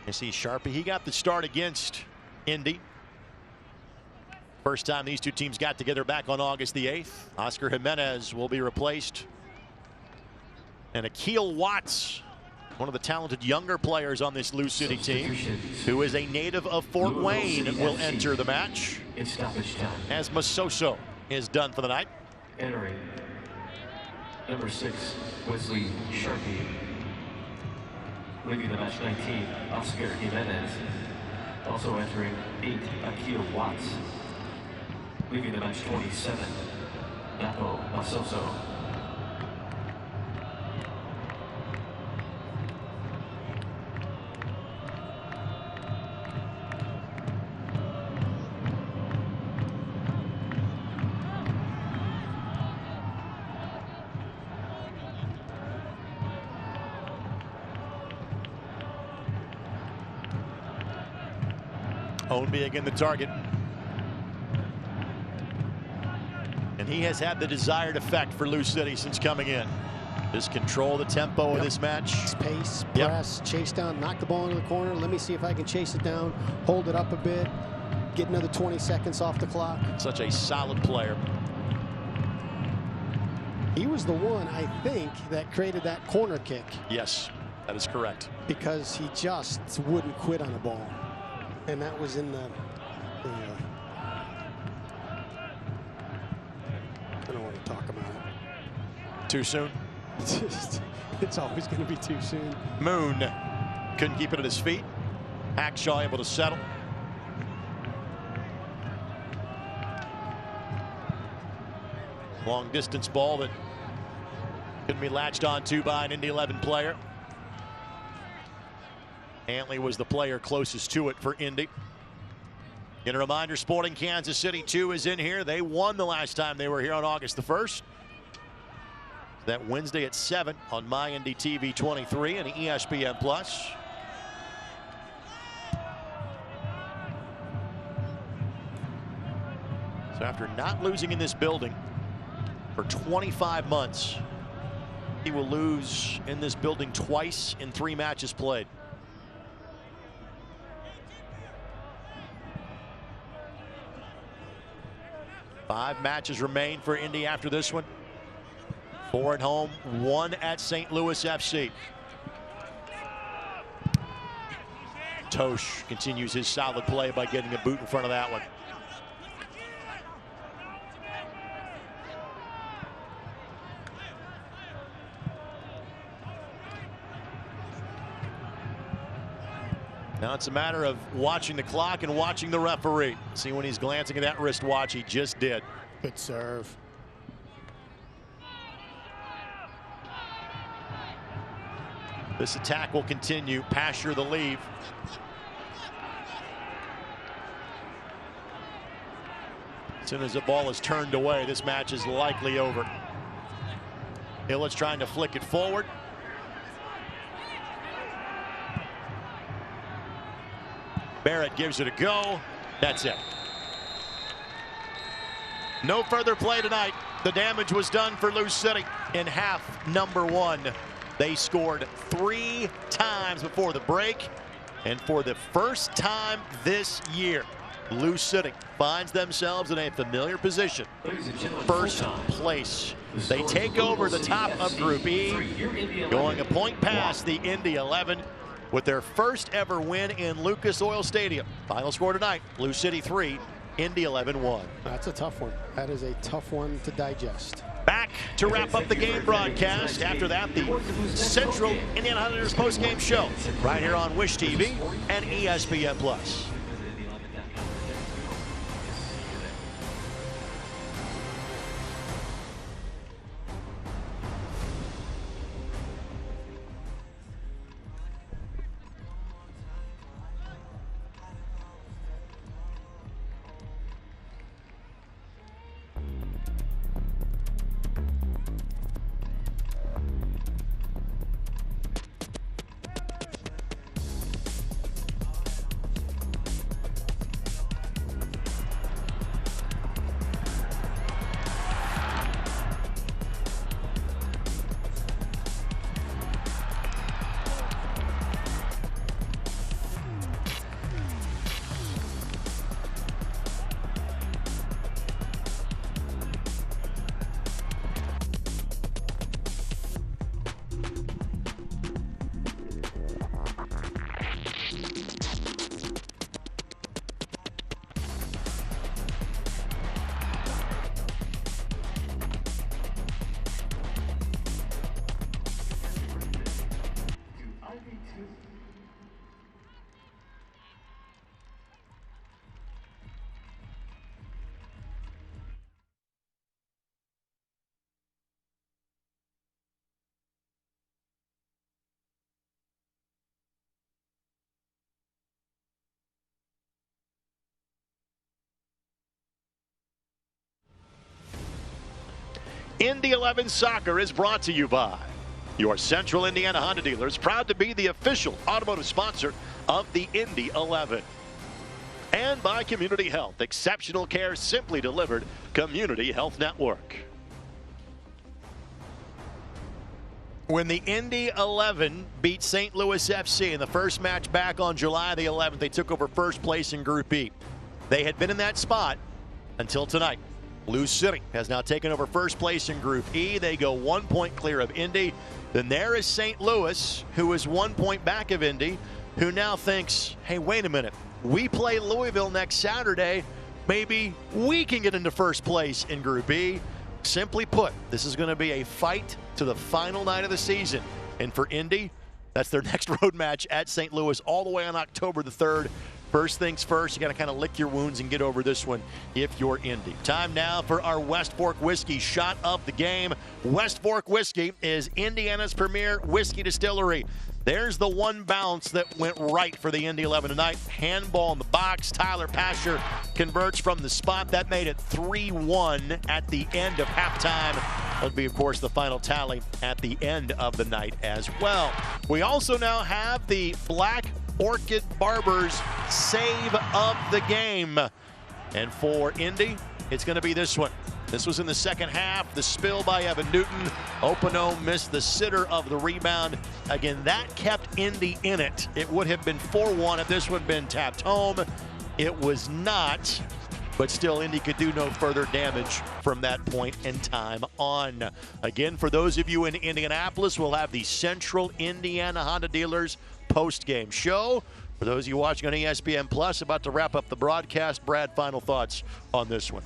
You see Sharpie, he got the start against Indy. First time these two teams got together back on August the 8th. Oscar Jimenez will be replaced. And Akil Watts, one of the talented younger players on this Lou City team, who is a native of Fort Wayne, will enter the match as Masoso is done for the night. Entering number 6, Wesley Sharpie. Leaving the match 19, Oscar Jimenez. Also entering 8, Akil Watts. Leaving the match 27, Napo Masoso. Ownby again the target. And he has had the desired effect for Lou City since coming in. Just control the tempo of this match. Pace, press, chase down, knock the ball into the corner. Let me see if I can chase it down, hold it up a bit, get another 20 seconds off the clock. Such a solid player. He was the one, I think, that created that corner kick. Yes. That is correct. Because he just wouldn't quit on a ball. And that was in the I don't want to talk about it. Too soon? It's always going to be too soon. Moon couldn't keep it at his feet. Hackshaw able to settle. Long distance ball that couldn't be latched onto by an Indy 11 player. Antley was the player closest to it for Indy. And a reminder, Sporting Kansas City 2 is in here. They won the last time they were here on August the 1st. That Wednesday at 7 on My Indy TV 23 and ESPN Plus. So after not losing in this building for 25 months, he will lose in this building twice in 3 matches played. Five matches remain for Indy after this one. 4 at home, 1 at St. Louis FC. Tosh continues his solid play by getting a boot in front of that one. Now it's a matter of watching the clock and watching the referee. See when he's glancing at that wristwatch, he just did. Good serve. This attack will continue. Pasher the leave. As soon as the ball is turned away, this match is likely over. Illich trying to flick it forward. Barrett gives it a go. That's it. No further play tonight. The damage was done for Lou City in half number 1. They scored 3 times before the break. And for the first time this year, Lou City finds themselves in a familiar position. First place. They take over the top of Group E, going a point past the Indy 11 with their first ever win in Lucas Oil Stadium. Final score tonight, Lou City 3, Indy 11 1. That's a tough one. That is a tough one to digest. Back to wrap up the game broadcast. After that, the Central Indiana Hunters post-game show right here on Wish TV and ESPN Plus. Indy 11 Soccer is brought to you by your Central Indiana Honda dealers, proud to be the official automotive sponsor of the Indy 11. And by Community Health, exceptional care simply delivered. Community Health Network. When the Indy 11 beat St. Louis FC in the first match back on July the 11th, they took over first place in Group E. They had been in that spot until tonight. Louisville City has now taken over first place in Group E. They go 1 point clear of Indy. Then there is St. Louis, who is 1 point back of Indy, who now thinks, hey, wait a minute. We play Louisville next Saturday. Maybe we can get into first place in Group E. Simply put, this is going to be a fight to the final night of the season. And for Indy, that's their next road match at St. Louis all the way on October the 3rd. First things first, you got to kind of lick your wounds and get over this one if you're Indy. Time now for our West Fork Whiskey shot of the game. West Fork Whiskey is Indiana's premier whiskey distillery. There's the one bounce that went right for the Indy 11 tonight. Handball in the box. Tyler Pasher converts from the spot. That made it 3-1 at the end of halftime. That'll be, of course, the final tally at the end of the night as well. We also now have the Black Orchid Barbers save of the game. And for Indy, it's going to be this one. This was in the second half. The spill by Evan Newton. Opano missed the sitter of the rebound. Again, that kept Indy in it. It would have been 4-1 if this would have been tapped home. It was not. But still, Indy could do no further damage from that point in time on. Again, for those of you in Indianapolis, we'll have the Central Indiana Honda Dealers post-game show. For those of you watching on ESPN Plus, about to wrap up the broadcast. Brad, final thoughts on this one?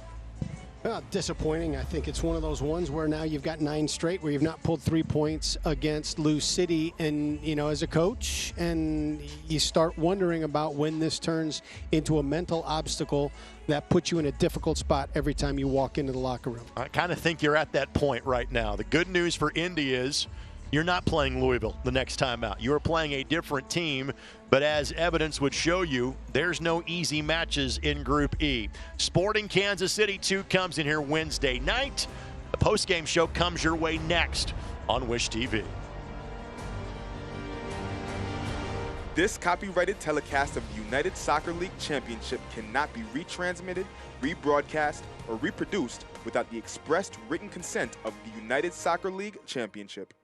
Disappointing. I think it's one of those ones where now you've got 9 straight where you've not pulled 3 points against Louisville City. And, you know, as a coach, and you start wondering about when this turns into a mental obstacle that puts you in a difficult spot every time you walk into the locker room. I kind of think you're at that point right now. The good news for Indy is you're not playing Louisville the next time out. You're playing a different team, but as evidence would show you, there's no easy matches in Group E. Sporting Kansas City 2 comes in here Wednesday night. The postgame show comes your way next on Wish TV. This copyrighted telecast of the United Soccer League Championship cannot be retransmitted, rebroadcast, or reproduced without the expressed written consent of the United Soccer League Championship.